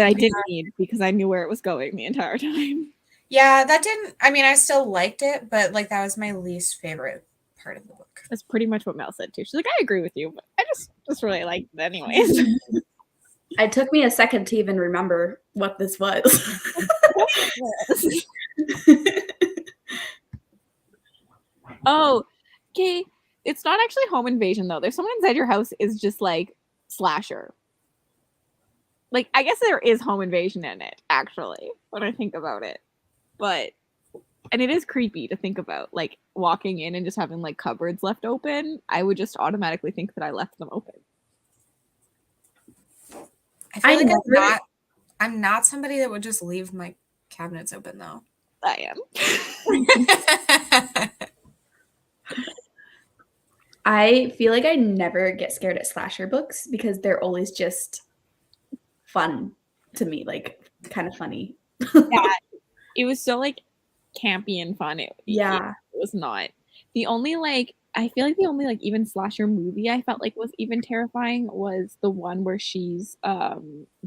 I didn't need because I knew where it was going the entire time. Yeah, that didn't, I mean, I still liked it, but like that was my least favorite part of the book. That's pretty much what Mel said too. She's like, I agree with you, but I just really liked it anyways. It took me a second to even remember what this was. Oh, okay. It's not actually home invasion though. There's someone inside your house is just like slasher. Like, I guess there is home invasion in it, actually, when I think about it. But and it is creepy to think about, like walking in and just having like cupboards left open. I would just automatically think that I left them open. I feel like I'm not somebody that would just leave my cabinets open though. I am. I feel like I never get scared at slasher books because they're always just fun to me, like kind of funny. Yeah, it was so like campy and fun. It was not. The only like I feel like the only like even slasher movie I felt like was even terrifying was the one where she's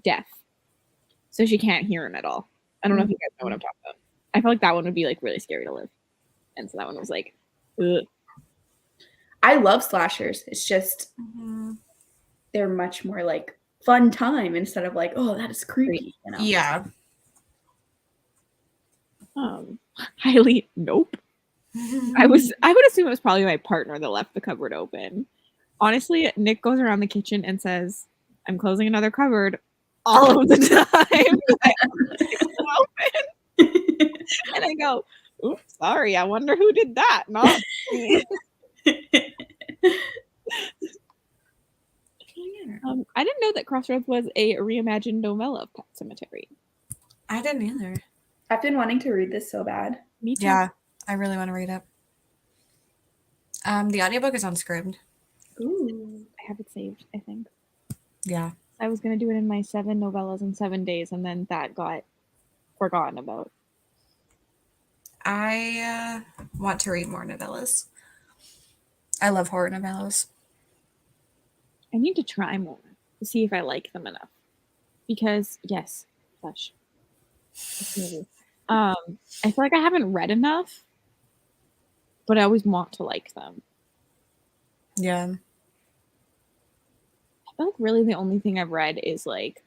deaf, so she can't hear him at all. I don't know if you guys know what I'm talking about. I felt like that one would be like really scary to live, and so that one was like, ugh. I love slashers. It's just they're much more like fun time instead of like, oh, that is creepy. You know? Yeah. Highly nope. I would assume it was probably my partner that left the cupboard open. Honestly, Nick goes around the kitchen and says, "I'm closing another cupboard all of the time." Open. And I go, "Oops, sorry. I wonder who did that." Not me. I didn't know that Crossroads was a reimagined novella of Pet Sematary. I didn't either. I've been wanting to read this so bad. Me too. Yeah, I really want to read it. The audiobook is on Scribd. Ooh. I have it saved, I think. Yeah. I was going to do it in my 7 novellas in 7 days, and then that got forgotten about. I want to read more novellas. I love horror novellas. I need to try more to see if I like them enough. Because, yes, Flesh. I feel like I haven't read enough, but I always want to like them. Yeah. I feel like really the only thing I've read is like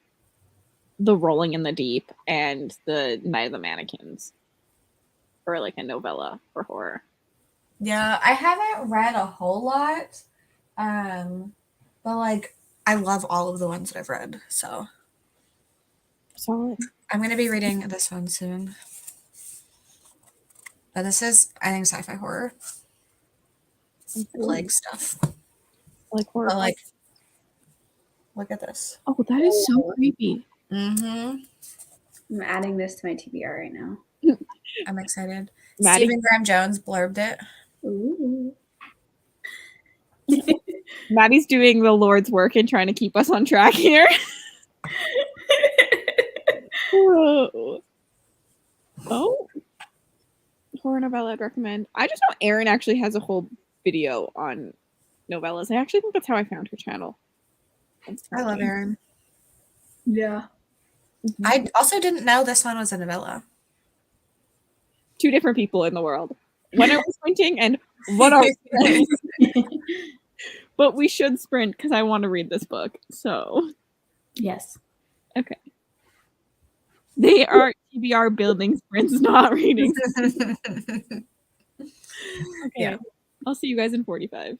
The Rolling in the Deep and The Night of the Mannequins, or like a novella for horror. Yeah, I haven't read a whole lot, but like I love all of the ones that I've read. So Solid. I'm gonna be reading this one soon. But this is, I think, sci-fi horror, plague stuff. Like horror. But like, look at this. Oh, that is so creepy. Mm-hmm. I'm adding this to my TBR right now. I'm excited. Maddie? Stephen Graham Jones blurbed it. Ooh. Maddie's doing the Lord's work and trying to keep us on track here. Whoa. Oh. Horror novella I'd recommend. I just know Erin actually has a whole video on novellas. I actually think that's how I found her channel. I love Erin. Yeah. Mm-hmm. I also didn't know this one was a novella. 2 different people in the world. When are we sprinting and what are we But we should sprint because I want to read this book. So yes. Okay. They are TBR building sprints, not reading. Okay. Yeah. I'll see you guys in 45.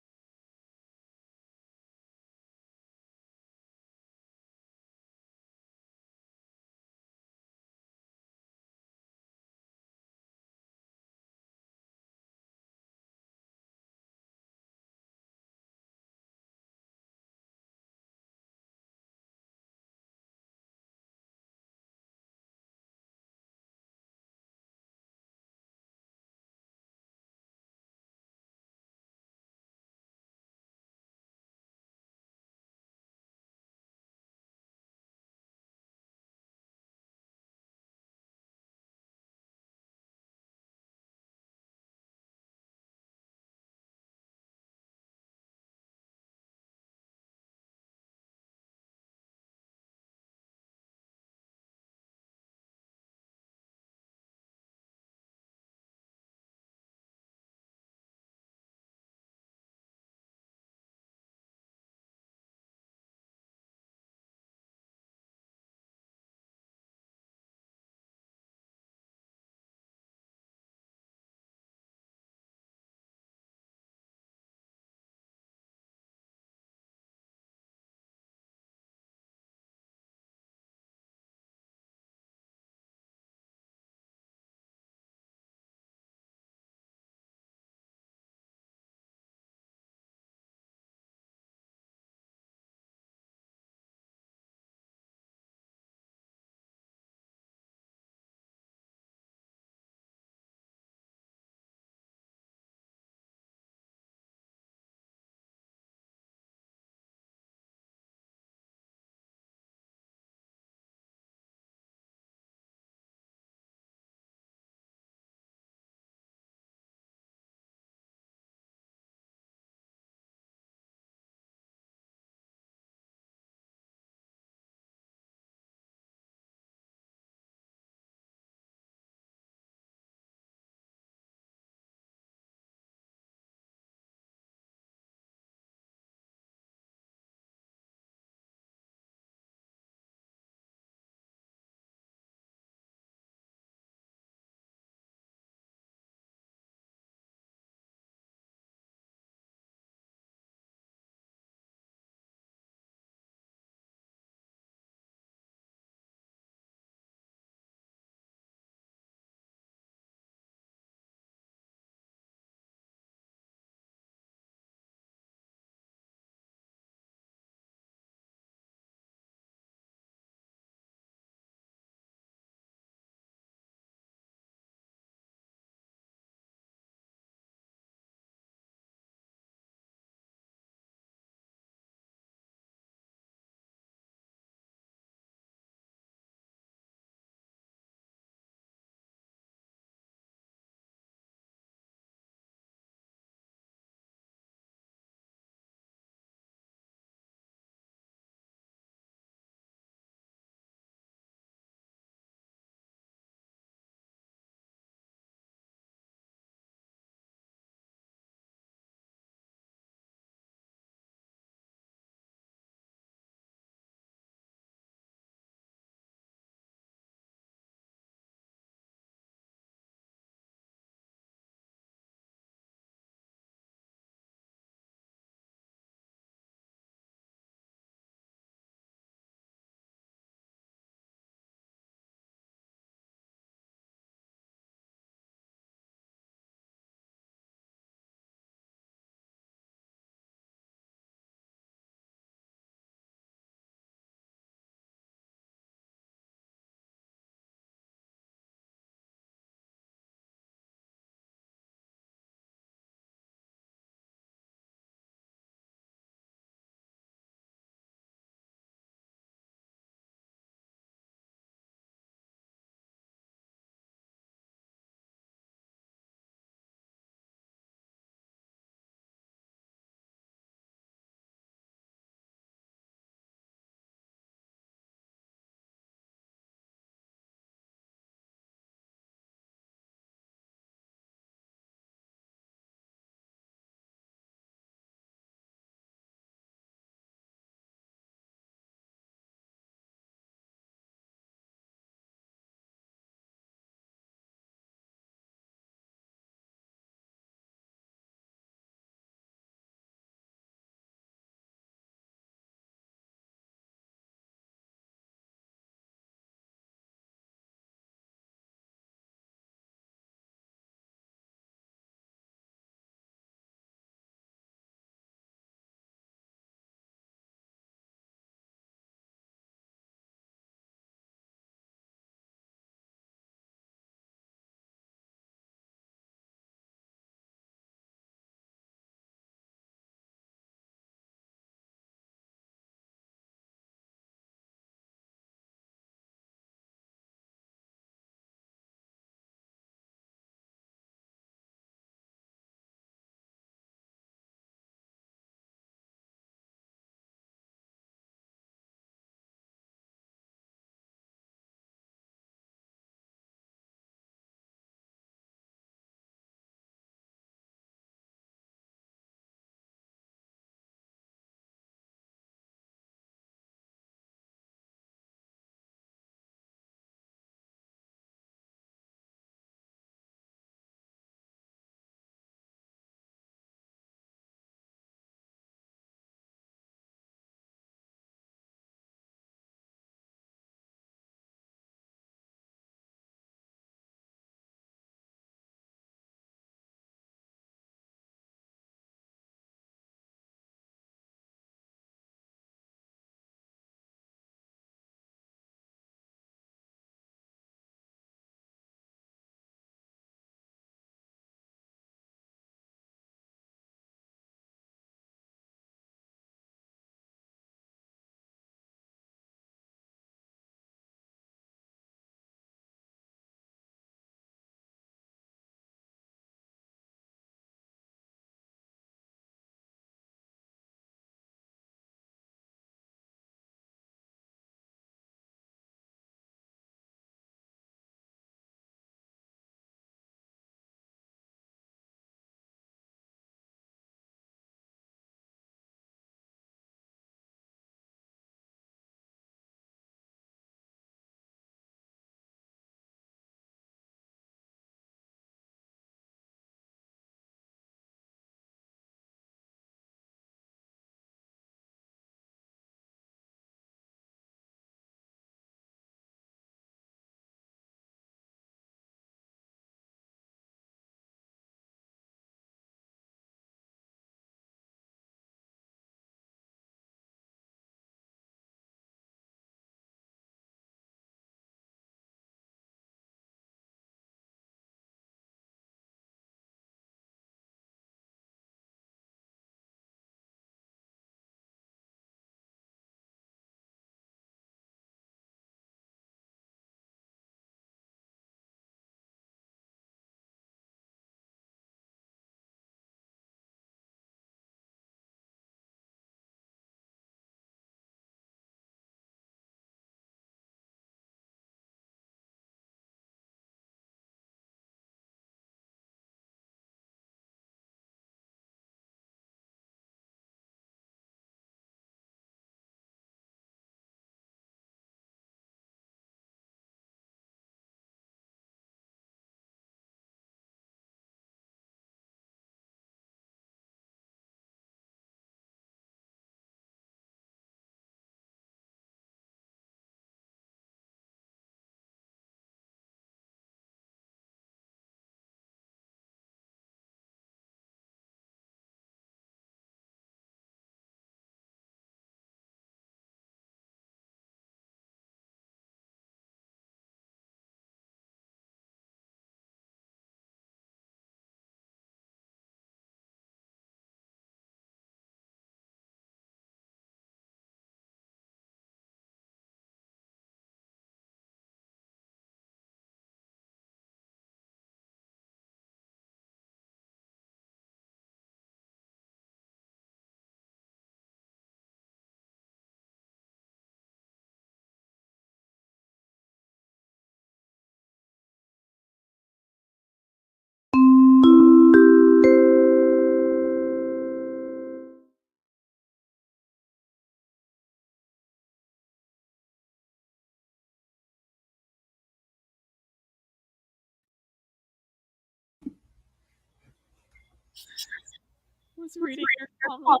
was reading your comment.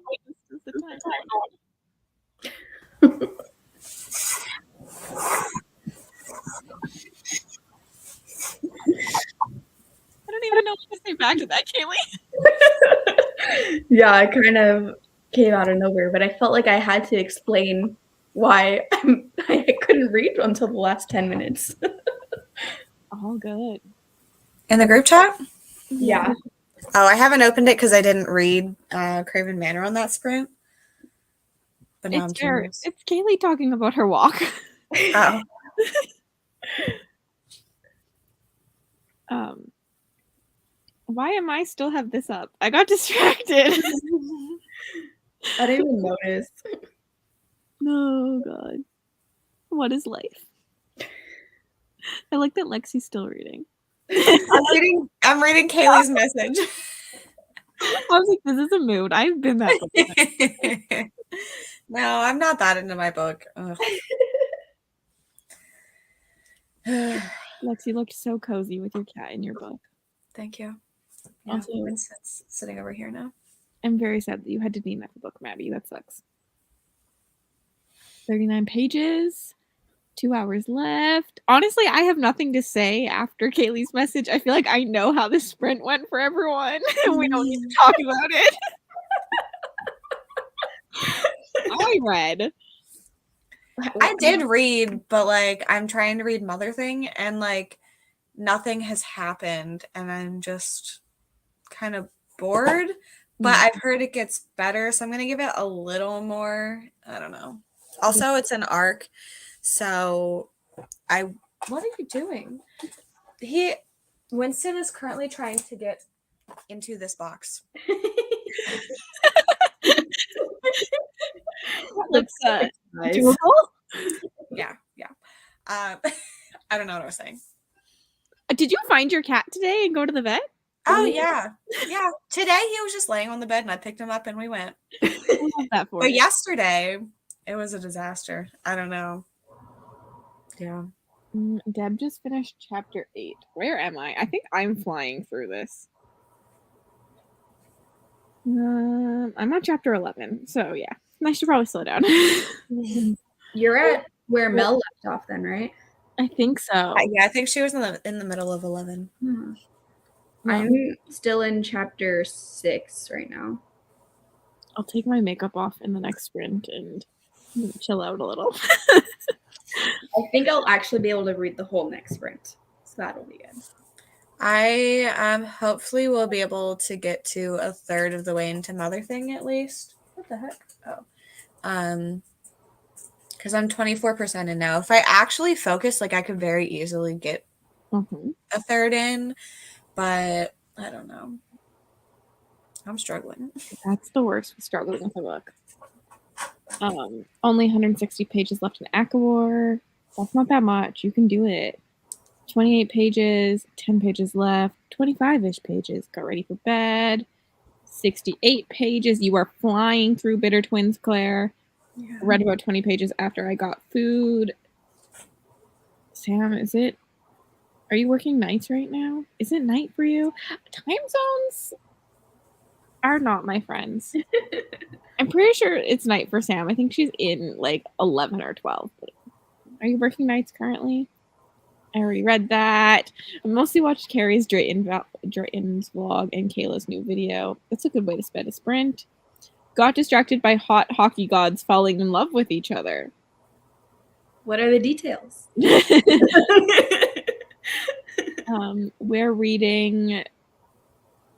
This is the time. I don't even know what to say back to that, Kaylee. Yeah, it kind of came out of nowhere, but I felt like I had to explain why I couldn't read until the last 10 minutes. All good. In the group chat? Yeah. Oh, I haven't opened it because I didn't read Craven Manor on that sprint. But now I'm curious. It's Kaylee talking about her walk. Oh. Why am I still have this up? I got distracted. I didn't even notice. Oh God. What is life? I like that Lexi's still reading. I'm reading Kaylee's message. I was like, this is a mood. I've been that book. No, I'm not that into my book. Lexi looked so cozy with your cat in your book. Thank you. Yeah, Also, it's sitting over here now. I'm very sad that you had to DNF the book, Maddie. That sucks. 39 pages. 2 hours left. Honestly, I have nothing to say after Kaylee's message. I feel like I know how the sprint went for everyone. We don't need to talk about it. I read. I did read, but like I'm trying to read Mother Thing and like nothing has happened and I'm just kind of bored. But I've heard it gets better, so I'm gonna give it a little more. I don't know. Also, it's an arc, so what are you doing? Winston is currently trying to get into this box. Looks nice. doable. Yeah. I don't know what I was saying. Did you find your cat today and go to the vet? Oh yeah. Today he was just laying on the bed and I picked him up and we went. I love that for But you. yesterday it was a disaster. I don't know. Yeah. Deb just finished chapter 8. Where am I? I think I'm flying through this. I'm on chapter 11, so yeah. I should probably slow down. You're at where Mel left off then, right? I think so. Yeah, I think she was in the middle of 11. I'm still in chapter 6 right now. I'll take my makeup off in the next sprint and chill out a little. I think I'll actually be able to read the whole next sprint, so that'll be good. I hopefully will be able to get to a third of the way into Mother Thing at least. What the heck? Oh. Because I'm 24% in now. If I actually focus, like I could very easily get a third in, but I don't know. I'm struggling. That's the worst with struggling with a book. Only 160 pages left in Akawar. That's not that much. You can do it. 28 pages, 10 pages left, 25-ish pages. Got ready for bed. 68 pages. You are flying through Bitter Twins, Claire. Yeah. Read about 20 pages after I got food. Sam, are you working nights right now? Is it night for you? Time zones are not my friends. I'm pretty sure it's night for Sam. I think she's in like 11 or 12. But are you working nights currently? I already read that. I mostly watched Carrie's Drayton's vlog and Kayla's new video. That's a good way to spend a sprint. Got distracted by hot hockey gods falling in love with each other. What are the details? We're reading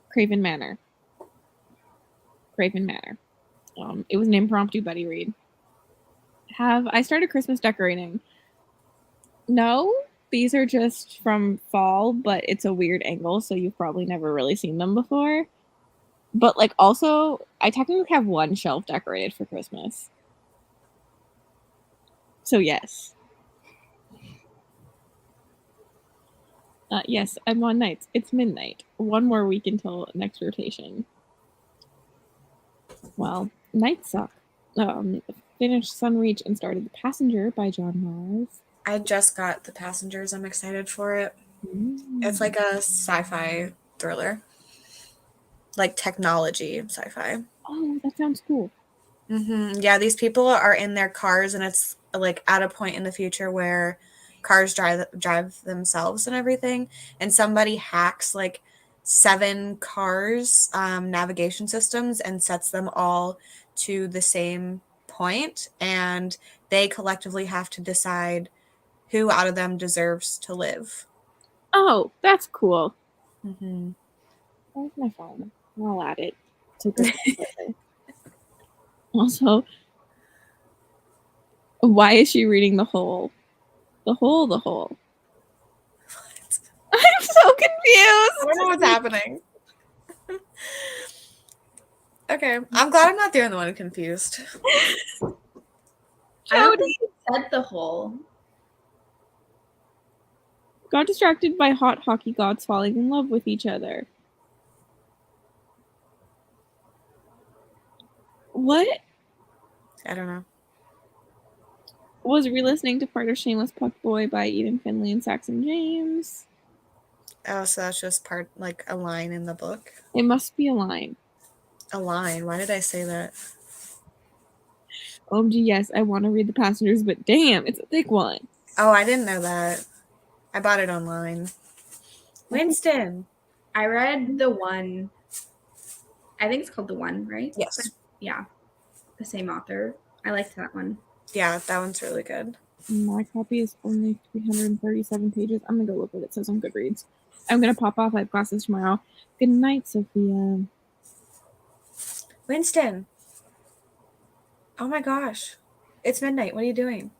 Craven Manor. It was an impromptu buddy read. Have I started Christmas decorating? No, these are just from fall, but it's a weird angle, so you've probably never really seen them before. But like also, I technically have one shelf decorated for Christmas. So yes. Yes, I'm on nights. It's midnight. One more week until next rotation. Well, nights suck. Finished Sunreach and started The Passenger by John Mars. I just got The Passengers. I'm excited for it. It's like a sci-fi thriller. like technology sci-fi. Oh, that sounds cool. Yeah, these people are in their cars, and it's like at a point in the future where cars drive themselves and everything, and somebody hacks like 7 cars navigation systems and sets them all to the same point, and they collectively have to decide who out of them deserves to live. Oh, that's cool. Mm-hmm. Where's my phone? I'll add it to the later. Also, why is she reading the whole? The whole. What? I'm so confused. I don't know what's happening. Okay, I'm glad I'm not the only one confused. I don't think it said the whole. Got distracted by hot hockey gods falling in love with each other. What? I don't know. Was re-listening to part of Shameless Puck Boy by Eden Finley and Saxon James. Oh, so that's just part, like a line in the book? It must be a line. A line? Why did I say that? OMG, yes, I want to read The Passengers, but damn, it's a thick one. Oh, I didn't know that. I bought it online. Winston! I read the one. I think it's called The One, right? Yes. Yeah. The same author. I liked that one. Yeah, that one's really good. My copy is only 337 pages. I'm gonna go look what it says on Goodreads. I'm gonna pop off. I have classes tomorrow. Good night, Sophia. Winston! Oh my gosh. It's midnight. What are you doing?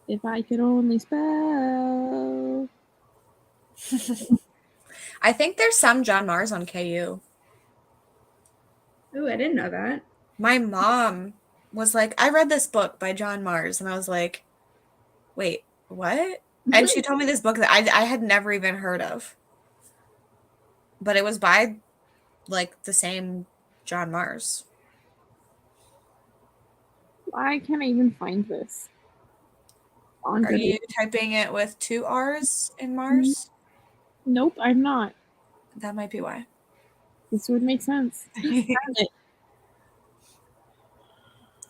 If I could only spell. I think there's some John Mars on KU. Oh, I didn't know that. My mom was like, I read this book by John Mars, and I was like, wait, what? And she told me this book that I had never even heard of. But it was by, like, the same John Mars. Why can't I even find this? On Are Goodreads. you typing it with 2 R's in Mars? Nope, I'm not. That might be why. This would make sense.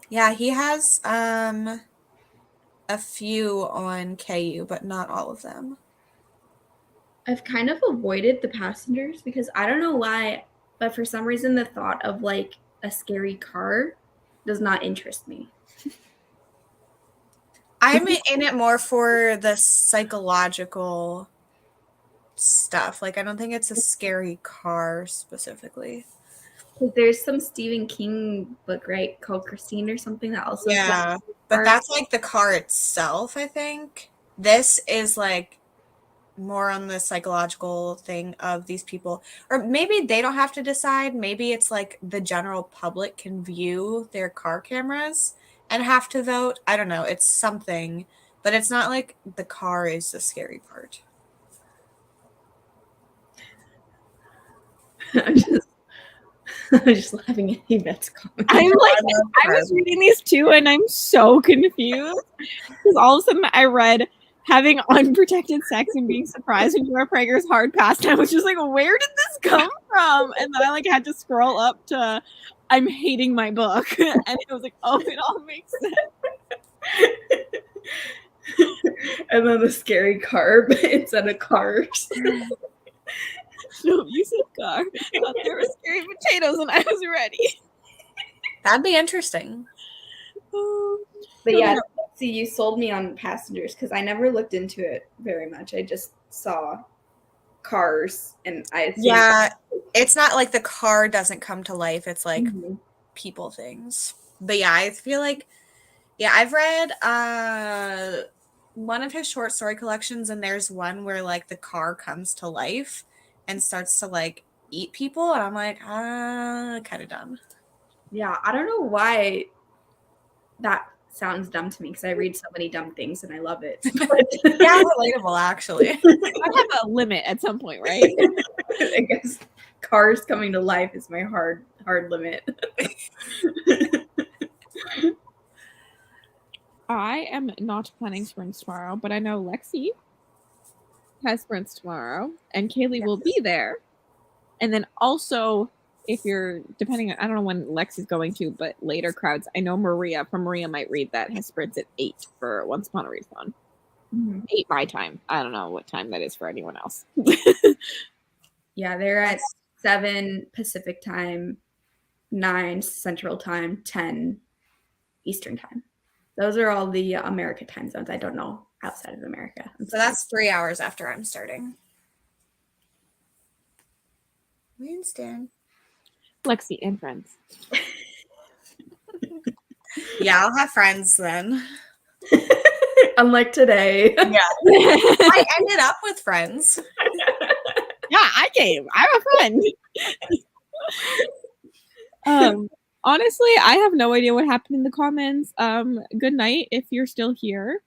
Yeah, he has a few on KU, but not all of them. I've kind of avoided The Passengers because I don't know why, but for some reason the thought of like a scary car does not interest me. I'm in it more for the psychological stuff. Like, I don't think it's a scary car specifically. There's some Stephen King book, right, called Christine or something that also. Yeah, but that's like the car itself, I think. This is like more on the psychological thing of these people. Or maybe they don't have to decide. Maybe it's like the general public can view their car cameras and have to vote. I don't know. It's something, but it's not like the car is the scary part. I'm just laughing at Yvette's comment. I'm like, I was reading these too, and I'm so confused because all of a sudden I read having unprotected sex and being surprised when you are Prager's hard pass. And I was just like, where did this come from? And then I like had to scroll up to I'm hating my book, and it was like, oh, it all makes sense. And then the scary car, but instead of cars. No, you said car. I thought there were scary potatoes, and I was ready. That'd be interesting. But yeah, see, you sold me on Passengers because I never looked into it very much. I just saw cars, and yeah, it's not like the car doesn't come to life. It's like people things. But yeah, I feel like, yeah, I've read one of his short story collections, and there's one where like the car comes to life and starts to like eat people, and I'm like, kind of dumb. Yeah, I don't know why that sounds dumb to me because I read so many dumb things and I love it. Yeah, relatable actually. I have a limit at some point, right? I guess cars coming to life is my hard limit. I am not planning sprints tomorrow, but I know Lexi has sprints tomorrow, and Kaylee will be there. And then also, if you're depending on, I don't know when Lex is going to, but later crowds, I know Maria from Maria Might Read That has sprints at 8 for Once Upon a Refund. 8 my time. I don't know what time that is for anyone else. Yeah, they're at 7 Pacific time, 9 Central time, 10 Eastern time. Those are all the America time zones. I don't know outside of America. So that's 3 hours after I'm starting. Winston. Lexi and friends. Yeah, I'll have friends then. Unlike today. Yeah. I ended up with friends. Yeah, I came. I'm a friend. Honestly, I have no idea what happened in the comments. Good night if you're still here.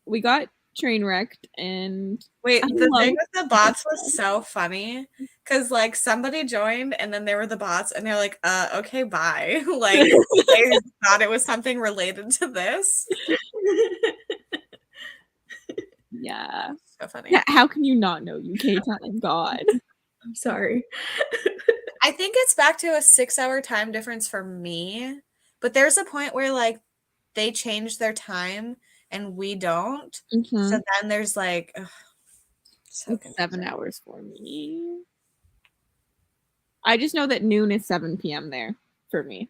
We got train wrecked, and wait, the thing with the bots was so funny because like somebody joined and then there were the bots and they're like, okay, bye. Like they thought it was something related to this. Yeah. So funny. Yeah, how can you not know UK time? God. I'm sorry. I think it's back to a 6-hour time difference for me, but there's a point where like they change their time and we don't. Mm-hmm. So then there's like so it's 7 hours for me. I just know that noon is 7 p.m. there for me.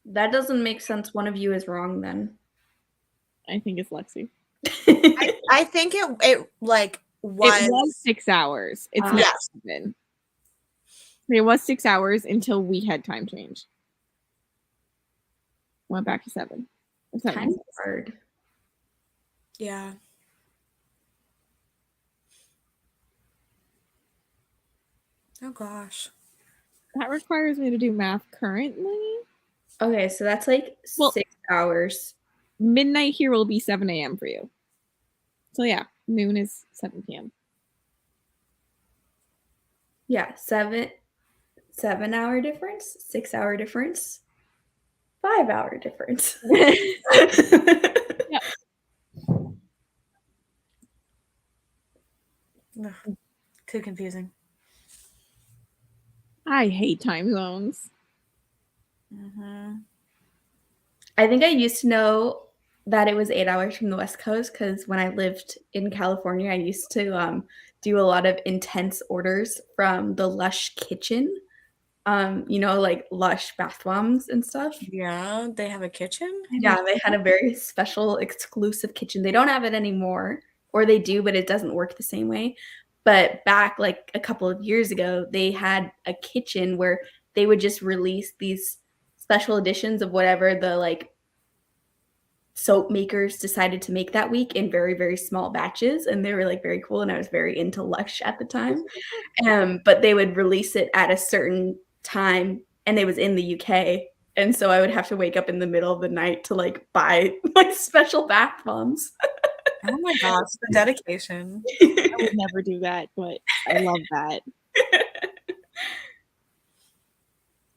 That doesn't make sense. One of you is wrong then. I think it's Lexi. I think it like was 6 hours. It's not 7. It was 6 hours until we had time change. Went back to 7. Kind of hard. Yeah. Oh gosh. That requires me to do math currently. Okay, so that's like 6 hours. Midnight here will be 7 a.m. for you. So yeah, noon is 7 p.m. Yeah, 7-hour difference, 6-hour difference, 5-hour difference. Yeah. Ugh, too confusing. I hate time zones. Mm-hmm. I think I used to know that it was 8 hours from the West Coast because when I lived in California, I used to do a lot of intense orders from the Lush kitchen. You know, like Lush bath bombs and stuff. Yeah, they have a kitchen? Yeah, they had a very special, exclusive kitchen. They don't have it anymore, or they do, but it doesn't work the same way. But back like a couple of years ago, they had a kitchen where they would just release these special editions of whatever the like soap makers decided to make that week in very, very small batches. And they were like very cool. And I was very into Lush at the time. But they would release it at a certain time and it was in the UK. And so I would have to wake up in the middle of the night to like buy like special bath bombs. Oh my gosh, the dedication. I would never do that, but I love that.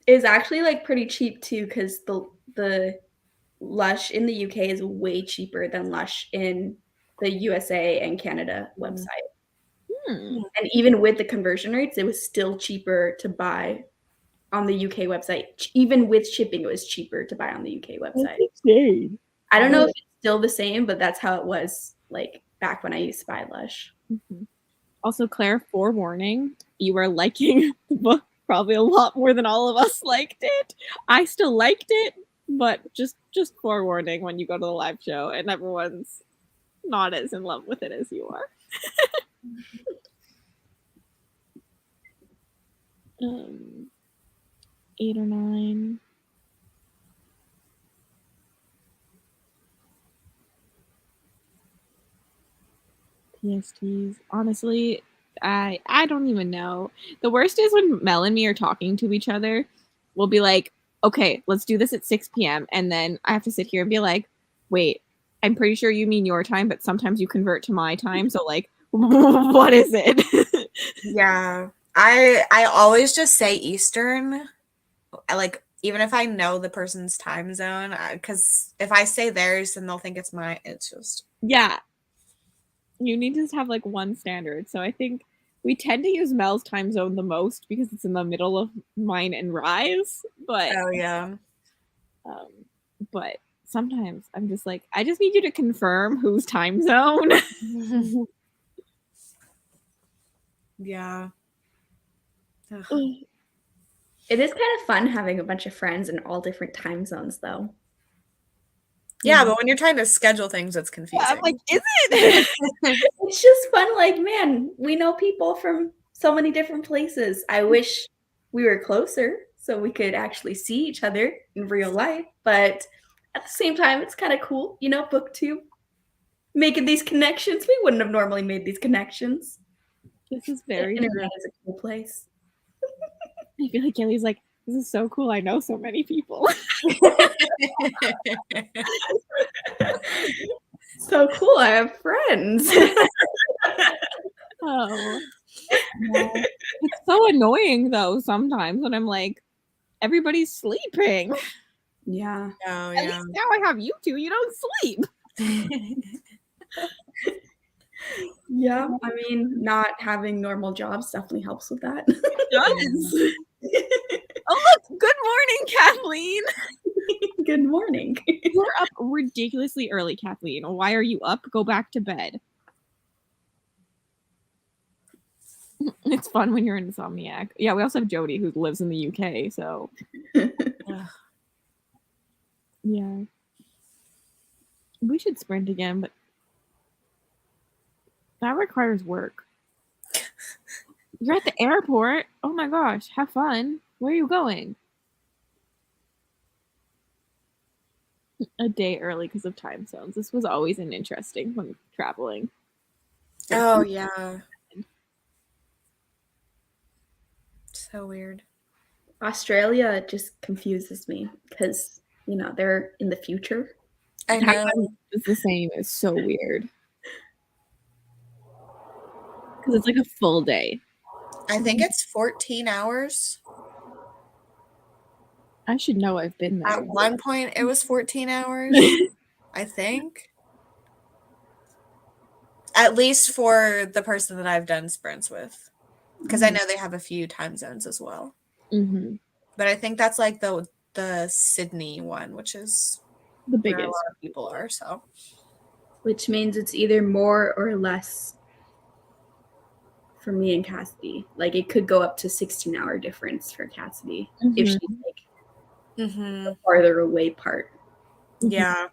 It's actually like pretty cheap too, because the Lush in the UK is way cheaper than Lush in the USA and Canada website. And even with the conversion rates, it was still cheaper to buy on the UK website. Even with shipping, it was cheaper to buy on the UK website. I don't know if it's still the same, but that's how it was like back when I used to buy Lush. Mm-hmm. Also, Claire, forewarning, you are liking the book probably a lot more than all of us liked it. I still liked it, but just forewarning when you go to the live show and everyone's not as in love with it as you are. 8 or 9. PSTs. Honestly, I don't even know. The worst is when Mel and me are talking to each other. We'll be like, okay, let's do this at 6 p.m. And then I have to sit here and be like, wait, I'm pretty sure you mean your time, but sometimes you convert to my time. So like, what is it? Yeah. I always just say Eastern, like even if I know the person's time zone, because if I say theirs, then they'll think it's mine. It's just Yeah. You need to have like one standard. So I think we tend to use Mel's time zone the most because it's in the middle of mine and Rise. But oh yeah. But sometimes I'm just like, I just need you to confirm whose time zone. Yeah. Ugh. It is kind of fun having a bunch of friends in all different time zones, though. Yeah, but when you're trying to schedule things, it's confusing. I'm like, is it? It's just fun. Like, man, we know people from so many different places. I wish we were closer so we could actually see each other in real life. But at the same time, it's kind of cool, you know, BookTube making these connections. We wouldn't have normally made these connections. This is very Internet is a cool place. I feel like Kelly's like, this is so cool. I know so many people. So cool. I have friends. Oh. No. It's so annoying though sometimes when I'm like, everybody's sleeping. Yeah. Oh At yeah. least now I have you two. You don't sleep. Yeah. I mean, not having normal jobs definitely helps with that. It does. Oh look, good morning, Kathleen. Good morning. You're up ridiculously early, Kathleen. Why are you up? Go back to bed. It's fun when you're an insomniac. Yeah, we also have Jody who lives in the UK, so yeah. We should sprint again, but that requires work. You're at the airport. Oh my gosh, have fun. Where are you going? A day early because of time zones. This was always an interesting when traveling. Oh yeah. So weird. Australia just confuses me because, you know, they're in the future. I know. It's the same. It's so weird. Because it's like a full day. I think it's 14 hours. I should know. I've been there. At one point, it was 14 hours, I think. At least for the person that I've done sprints with. Because I know they have a few time zones as well. Mm-hmm. But I think that's like the Sydney one, which is The where a biggest. lot of people are. So, Which means it's either more or less for me and Cassidy. Like, it could go up to 16-hour difference for Cassidy if she's like the farther away part. Yeah.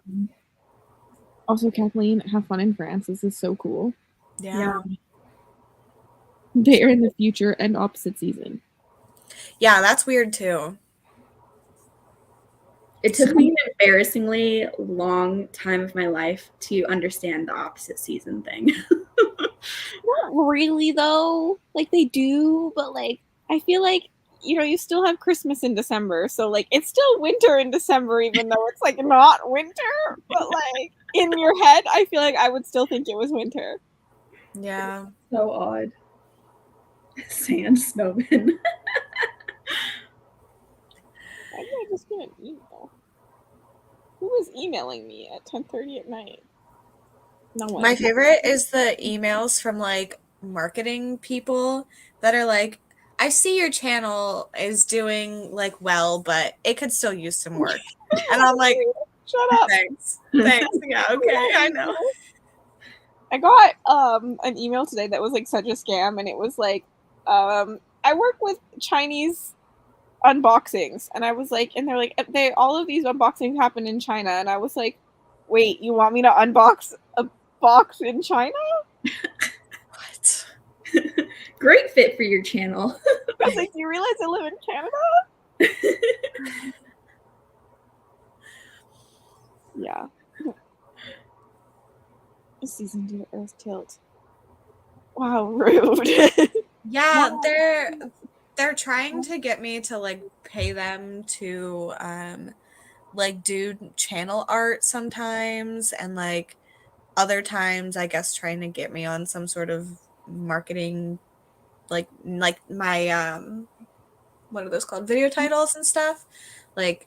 Also, Kathleen, have fun in France. This is so cool. Yeah. They are in the future and opposite season. Yeah, that's weird too. It took me an embarrassingly long time of my life to understand the opposite season thing. Not really, though. Like, they do, but, like, I feel like, you know, you still have Christmas in December. So, like, it's still winter in December, even though it's, like, not winter. But, like, in your head, I feel like I would still think it was winter. Yeah. So odd. Sand snowman. Why did I just get an email? Who was emailing me at 10:30 at night? No one. My favorite is the emails from like marketing people that are like, I see your channel is doing like well, but it could still use some work. And I'm like, shut up. Thanks. Yeah, okay, I know. I got an email today that was like such a scam, and it was like, I work with Chinese unboxings, and I was like, and they're like, all of these unboxings happen in China, and I was like, wait, you want me to unbox a box in China? What? Great fit for your channel. I was like, do you realize I live in Canada? Yeah. Season 2 Earth Tilt. Wow, rude. Yeah, they're trying to get me to like pay them to like do channel art sometimes, and like other times I guess trying to get me on some sort of marketing like my what are those called, video titles and stuff, Like,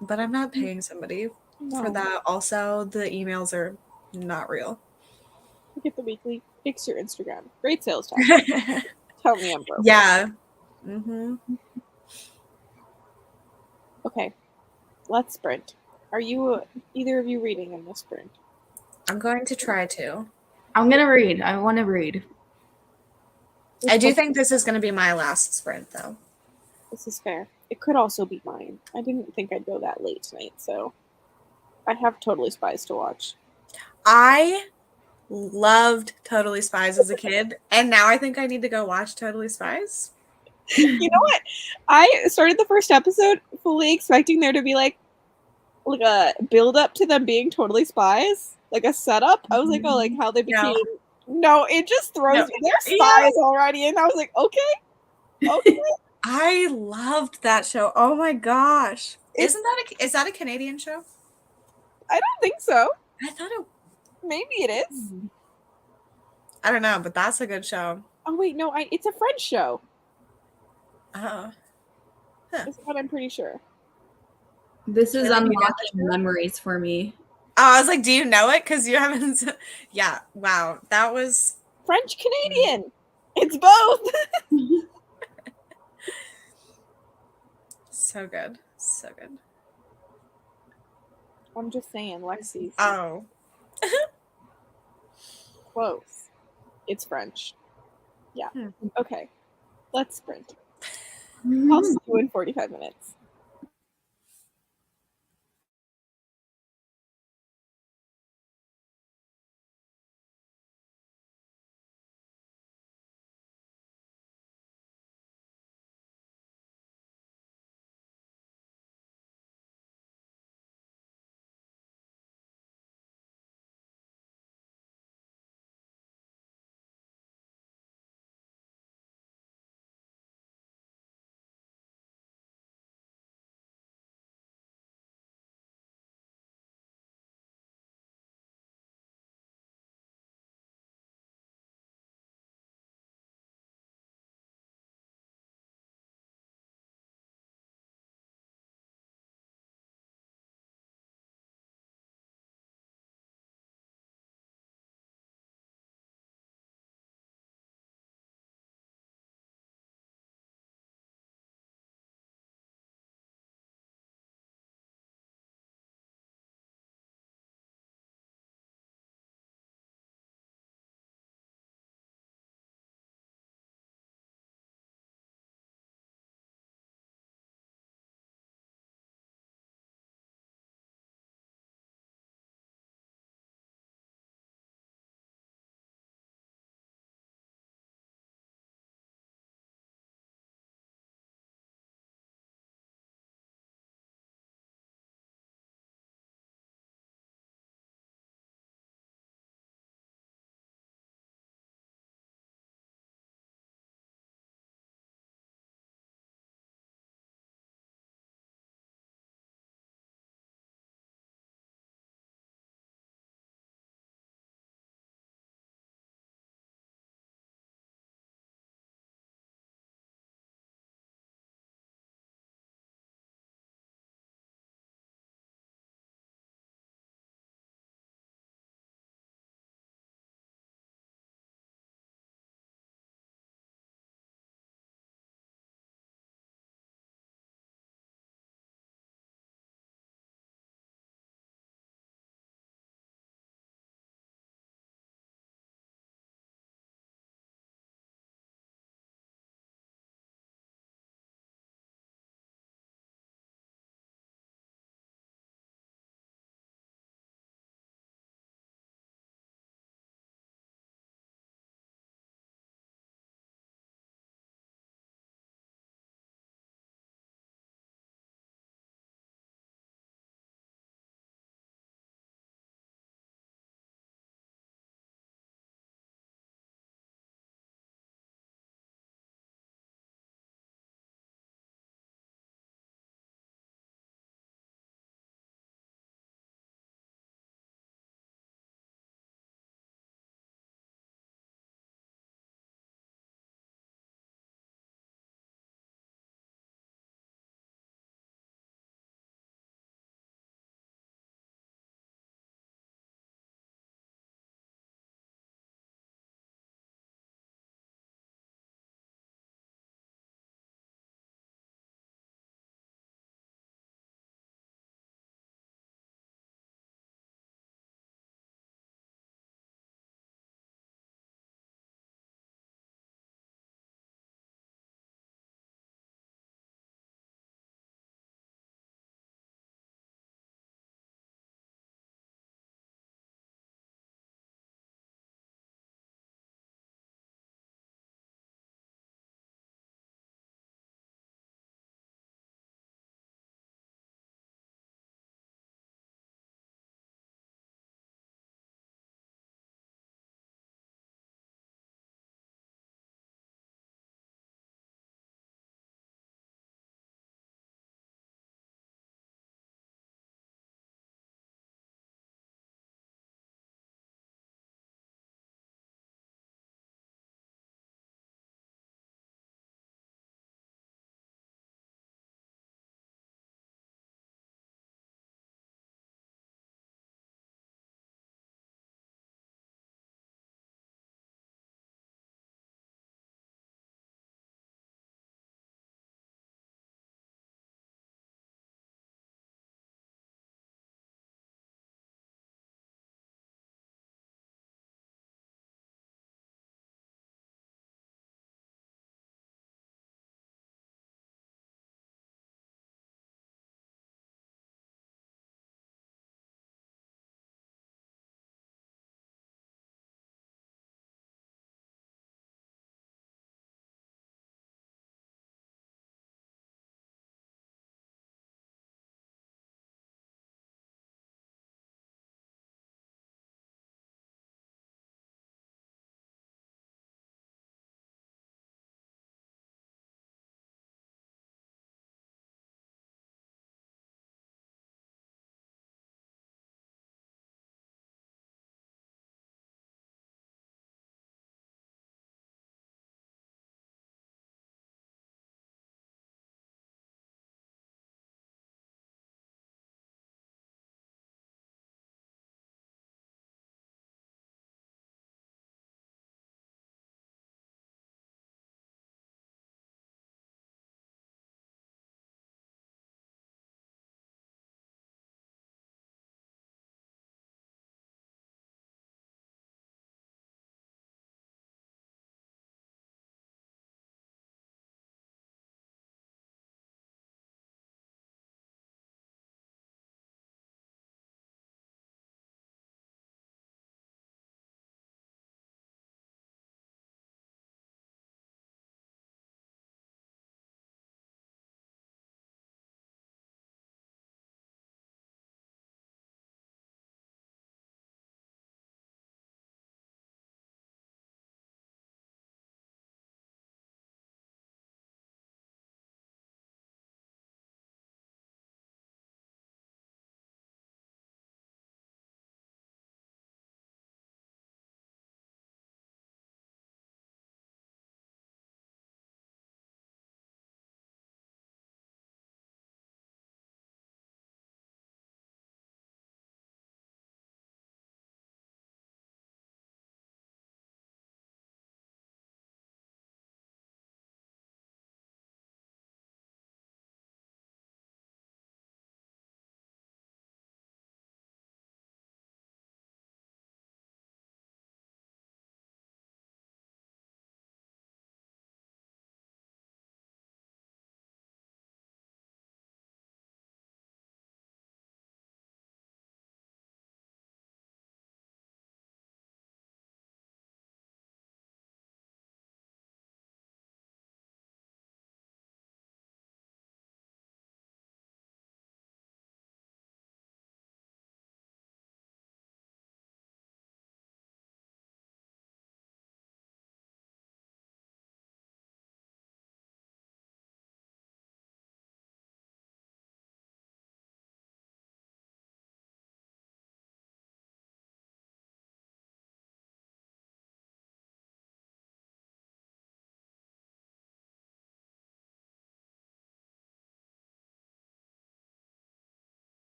but I'm not paying somebody for No. that. Also, the emails are not real. Get the weekly. Fix your Instagram. Great sales talk. Tell me I'm broke. Yeah. Mm-hmm. Okay. Let's sprint. Are you either of you reading in this sprint? I'm going to try to. I'm gonna read. I want to read. I do think this is going to be my last sprint, though. This is fair. It could also be mine. I didn't think I'd go that late tonight, so I have Totally Spies to watch. I loved Totally Spies as a kid, and now I think I need to go watch Totally Spies. You know what? I started the first episode fully expecting there to be like a build up to them being totally spies, like a setup. I was like, oh, like how they became. No, it just throws me. They're spies already, and I was like, okay. I loved that show. Oh my gosh, is that a Canadian show? I don't think so. I thought it. Maybe it is. I don't know, but that's a good show. Oh wait, no, it's a French show. Oh. Is what I'm pretty sure. This is unlocking memories for me. Oh, I was like, do you know it? Because you haven't. Yeah. Wow. That was French Canadian. It's both. so good. So good. I'm just saying, Lexi. Oh. Close. It's French. Yeah. Okay. Let's sprint. I'll see you in 45 minutes.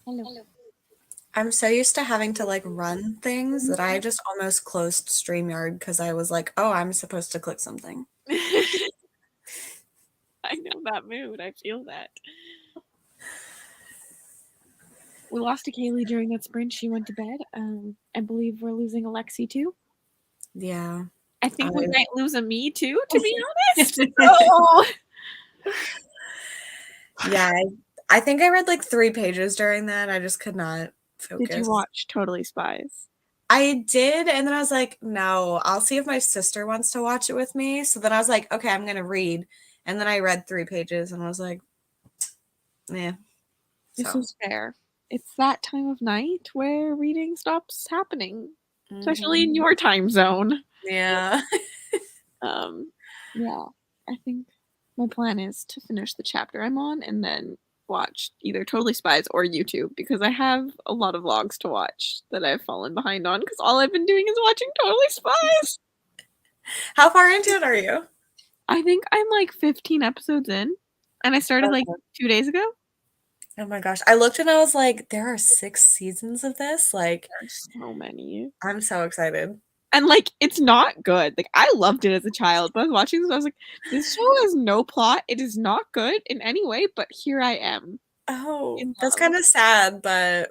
Hello. I'm so used to having to like run things that I just almost closed StreamYard because I was like, oh, I'm supposed to click something. I know that mood. I feel that. We lost to Kaylee during that sprint. She went to bed. I believe we're losing Alexi too. Yeah. I think we I- might lose a me too, to be honest. So Yeah, I think I read like 3 pages during that. I just could not focus. did you watch Totally Spies? I did, and then I was like, no, I'll see if my sister wants to watch it with me. So then I was like, okay, I'm gonna read. And then I read 3 pages and I was like, yeah. This So is fair. It's that time of night where reading stops happening, especially in your time zone. yeah. Yeah, I think my plan is to finish the chapter I'm on and then watch either Totally Spies or YouTube because I have a lot of vlogs to watch that I've fallen behind on because all I've been doing is watching Totally Spies. How far into it are you? I think I'm like 15 episodes in, and I started like 2 days ago. Oh my gosh. I looked and I was like, there are 6 seasons of this. Like, There's so many. I'm so excited. And like it's not good. Like I loved it as a child, but I was watching this, I was like, this show has no plot. It is not good in any way, but here I am. Oh, In that's love. kind of sad, but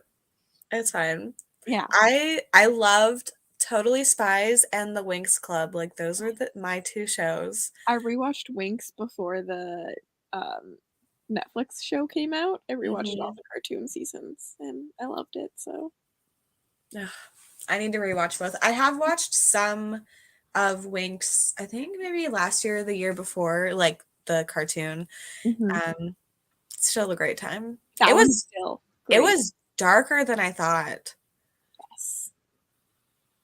it's fine. Yeah. I loved Totally Spies and The Winx Club. Like those were my 2 shows. I rewatched Winx before the Netflix show came out. I rewatched all the cartoon seasons and I loved it. So Ugh, I need to rewatch both. I have watched some of Winx, I think maybe last year or the year before, like the cartoon. Still a great time. that It one's was still it great. was darker than I thought. Yes.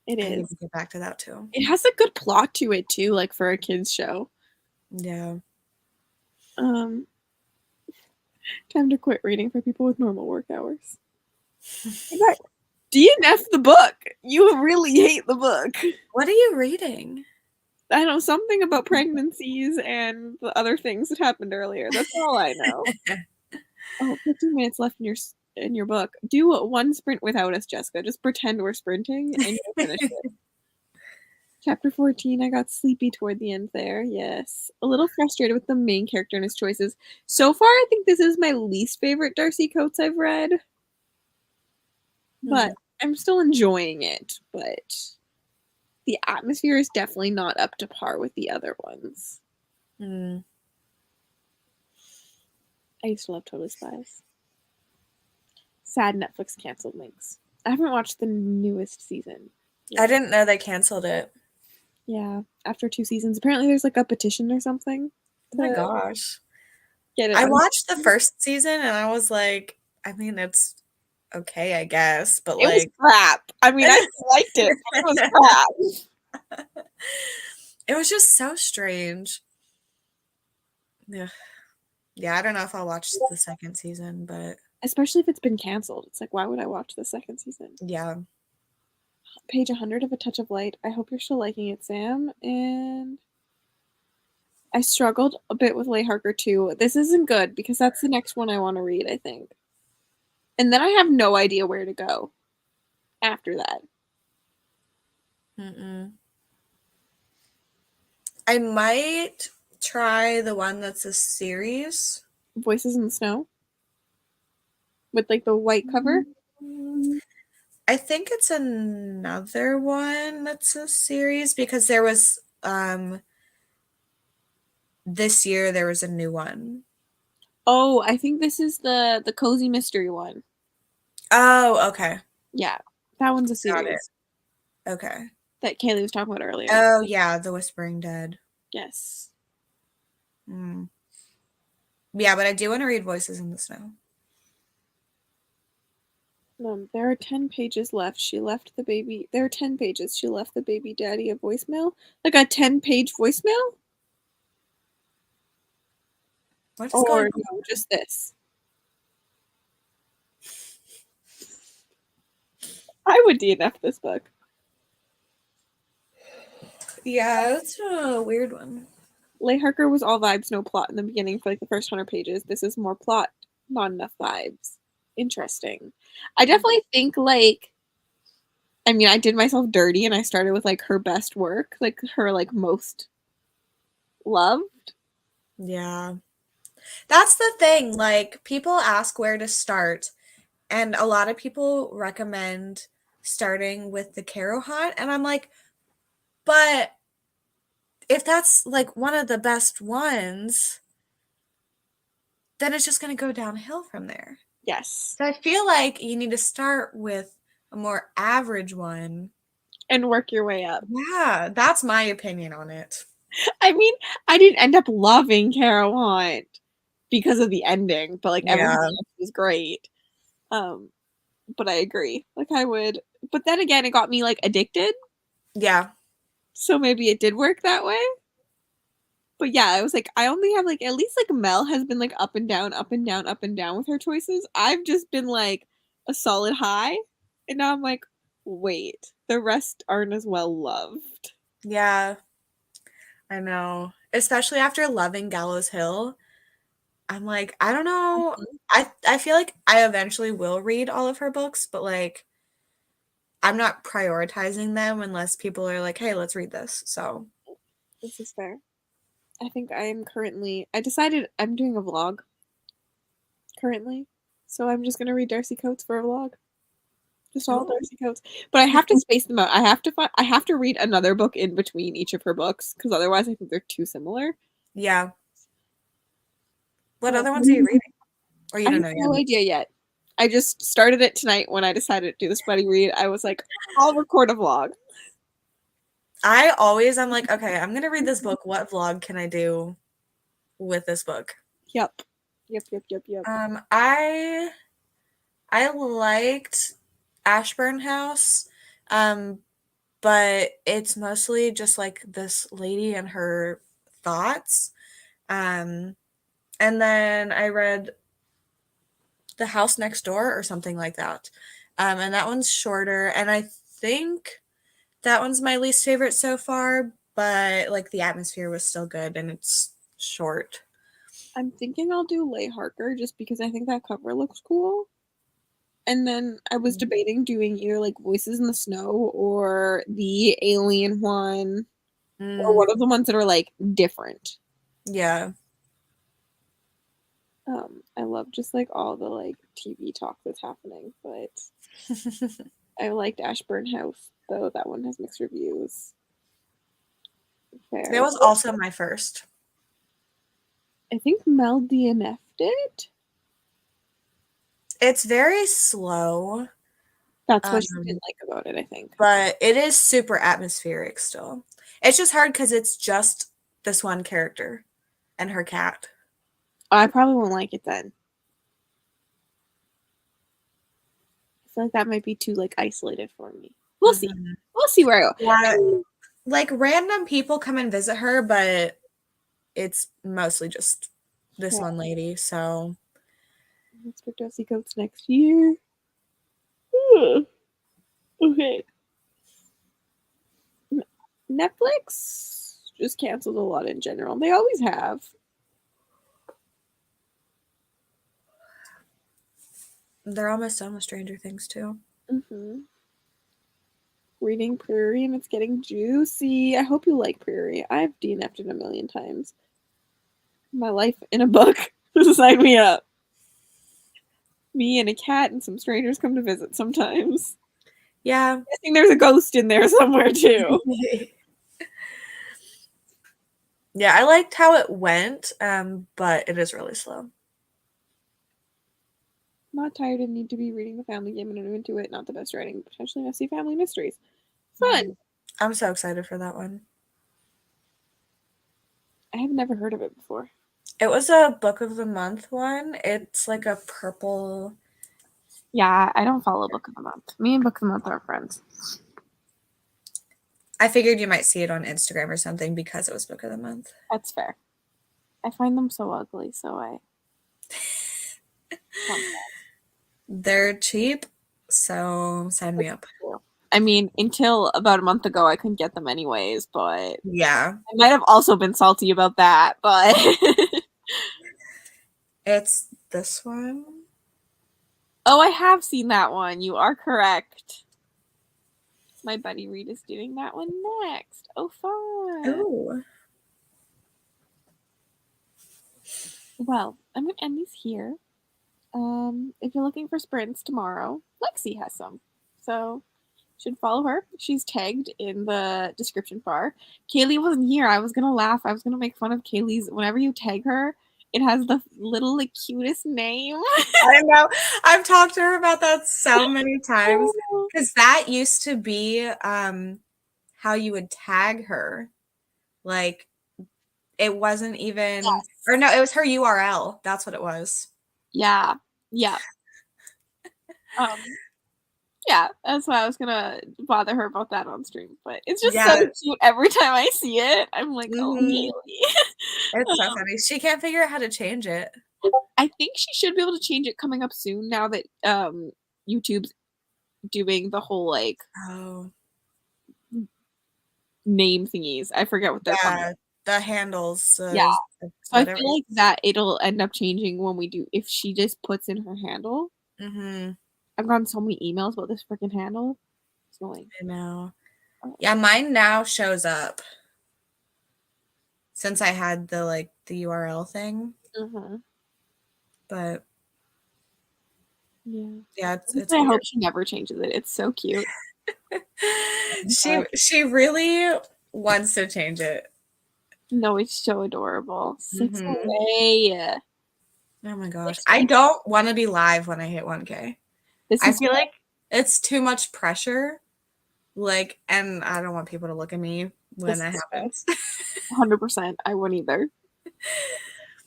It I need is. to get back to that too. It has a good plot to it too, like for a kids show. Yeah. Time to quit reading for people with normal work hours. DNF the book. You really hate the book. What are you reading? I know something about pregnancies and the other things that happened earlier. That's all I know. 15 minutes left in your book. Do one sprint without us, Jessica. Just pretend we're sprinting and you'll finish it. Chapter 14, I got sleepy toward the end there. Yes. A little frustrated with the main character and his choices. So far, I think this is my least favorite Darcy Coates I've read. But I'm still enjoying it. But the atmosphere is definitely not up to par with the other ones. I used to love Totally Spies. Sad Netflix canceled Winx. I haven't watched the newest season yet. I didn't know they canceled it. Yeah, after 2 seasons. Apparently there's like a petition or something. Oh my gosh. Get it I watched the first season and I was like, I mean, it's okay, I guess, but it was like crap. I mean, I liked it, but it was crap. it was just so strange. Yeah. Yeah, I don't know if I'll watch the second season, but Especially if it's been canceled. It's like, why would I watch the second season? yeah. Page 100 of A Touch of Light. I hope you're still liking it, Sam. And I struggled a bit with Leigh Harker too. This isn't good because that's the next one I want to read, I think. And then I have no idea where to go after that. I might try the one that's a series. Voices in the Snow? With like the white cover? I think it's another one that's a series because there was this year there was a new one. Oh, I think this is the cozy mystery one. Oh, okay. Yeah, that one's a Got series it. Okay. that Kaylee was talking about earlier. Oh, yeah, The Whispering Dead. Yes. Yeah, but I do want to read Voices in the Snow. There are 10 pages left. She left the baby. There are 10 pages. She left the baby daddy a voicemail. Like a 10-page voicemail? What's Or going on? no, just this. I would DNF this book. Yeah, it's a weird one. Leigh Harker was all vibes, no plot in the beginning for like the first 100 pages. This is more plot, not enough vibes. Interesting. I definitely think like I mean, I did myself dirty and I started with like her best work, like her like most loved. Yeah. That's the thing. Like, people ask where to start, and a lot of people recommend starting with the Caro Hunt, and I'm like, but if that's like one of the best ones, then it's just going to go downhill from there. Yes. So I feel like you need to start with a more average one And work your way up. Yeah, that's my opinion on it. I mean, I didn't end up loving Caro Hunt because of the ending, but like everything Yeah. else was great. Um, but I agree. Like I would, but then again, it got me like addicted, Yeah. so maybe it did work that way. But yeah, I was like, I only have like at least like Mel has been like up and down, up and down, up and down with her choices. I've just been like a solid high, and now I'm like, wait, the rest aren't as well loved. Yeah. I know. Especially after loving Gallows Hill. I'm like, I don't know. I feel like I eventually will read all of her books, but like I'm not prioritizing them unless people are like, "Hey, let's read this." So, This is fair. I think I am currently. I decided I'm doing a vlog currently, so I'm just gonna read Darcy Coates for a vlog. Just all Ooh. Darcy Coates, but I have to space them out. I have to find. I have to read another book in between each of her books because otherwise, I think they're too similar. Yeah. What So other ones are you reading? Or you I don't have know no yet? idea yet. I just started it tonight when I decided to do this buddy read. I was like, I'll record a vlog. I'm like, okay, I'm gonna read this book. What vlog can I do with this book? Yep. Yep. I liked Ashburn House, but it's mostly just like this lady and her thoughts. And then I read The House Next Door or something like that. And that one's shorter, and I think that one's my least favorite so far, but like the atmosphere was still good and it's short. I'm thinking I'll do Lay Harker just because I think that cover looks cool. And then I was debating doing either like Voices in the Snow or the Alien one or one of the ones that are like different. Yeah. I love just like all the like TV talk that's happening, but I liked Ashburn House though. That one has mixed reviews. Fair. That was also my first. I think Mel DNF'd it. It's very slow. That's what she didn't like about it, I think. But it is super atmospheric still. It's just hard because it's just this one character and her cat. I probably won't like it then. I feel like that might be too like isolated for me. We'll see. We'll see where I go. Yeah, like random people come and visit her, but it's mostly just this one lady. So Let's pick Darcy Coates next year. Okay. Netflix just canceled a lot in general. They always have. they're almost done with Stranger Things too. Reading Prairie and it's getting juicy. I hope you like Prairie. I've DNF'd it a million times. My life in a book. Sign me up. Me and a cat and some strangers come to visit sometimes. Yeah. I think there's a ghost in there somewhere too. Yeah, I liked how it went, but it is really slow. Not tired and need to be reading The Family Game and I'm into it. Not the best writing, potentially messy family mysteries. Fun. I'm so excited for that one. I have never heard of it before. It was a Book of the Month one. It's like a purple. Yeah, I don't follow Book of the Month. Me and Book of the Month are friends. I figured you might see it on Instagram or something because it was Book of the Month. That's fair. I find them so ugly, so I. They're cheap, so sign me up. I mean, until about a month ago, I couldn't get them anyways, but yeah, I might have also been salty about that, but it's this one. Oh, I have seen that one. You are correct. My buddy Reed is doing that one next. Oh, fun. Ooh. Well, I'm going to end these here. If you're looking for sprints tomorrow, Lexi has some. So should follow her. She's tagged in the description bar. Kaylee wasn't here. I was going to laugh. I was going to make fun of Kaylee's. Whenever you tag her, it has the little, like, cutest name. I know. I've talked to her about that so many times. Because that used to be how you would tag her. Like, it wasn't even, Yes. or no, it was her URL. That's what it was. Yeah. Yeah. Yeah, that's why I was gonna bother her about that on stream. But it's just so cute every time I see it. I'm like, oh, Kaylee. It's so funny. She can't figure out how to change it. I think she should be able to change it coming up soon now that YouTube's doing the whole like name thingies. I forget what they're called. The handles. Yeah. So I feel like that it'll end up changing when we do if she just puts in her handle. I've gotten so many emails about this freaking handle. It's annoying. I know. Yeah, mine now shows up. Since I had the URL thing. But yeah, it's I hope she never changes it. It's so cute. She really wants to change it. No, it's so adorable. 6 away. Oh my gosh. I don't want to be live when I hit 1K. I feel like it's too much pressure. Like, and I don't want people to look at me when that happens. 100%. I wouldn't either.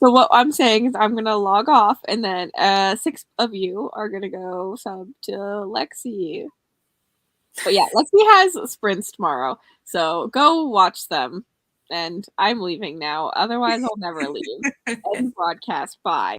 So what I'm saying is I'm going to log off and then 6 of you are going to go sub to Lexi. But yeah, Lexi has sprints tomorrow. So go watch them. And I'm leaving now. Otherwise, I'll never leave. End broadcast. Bye.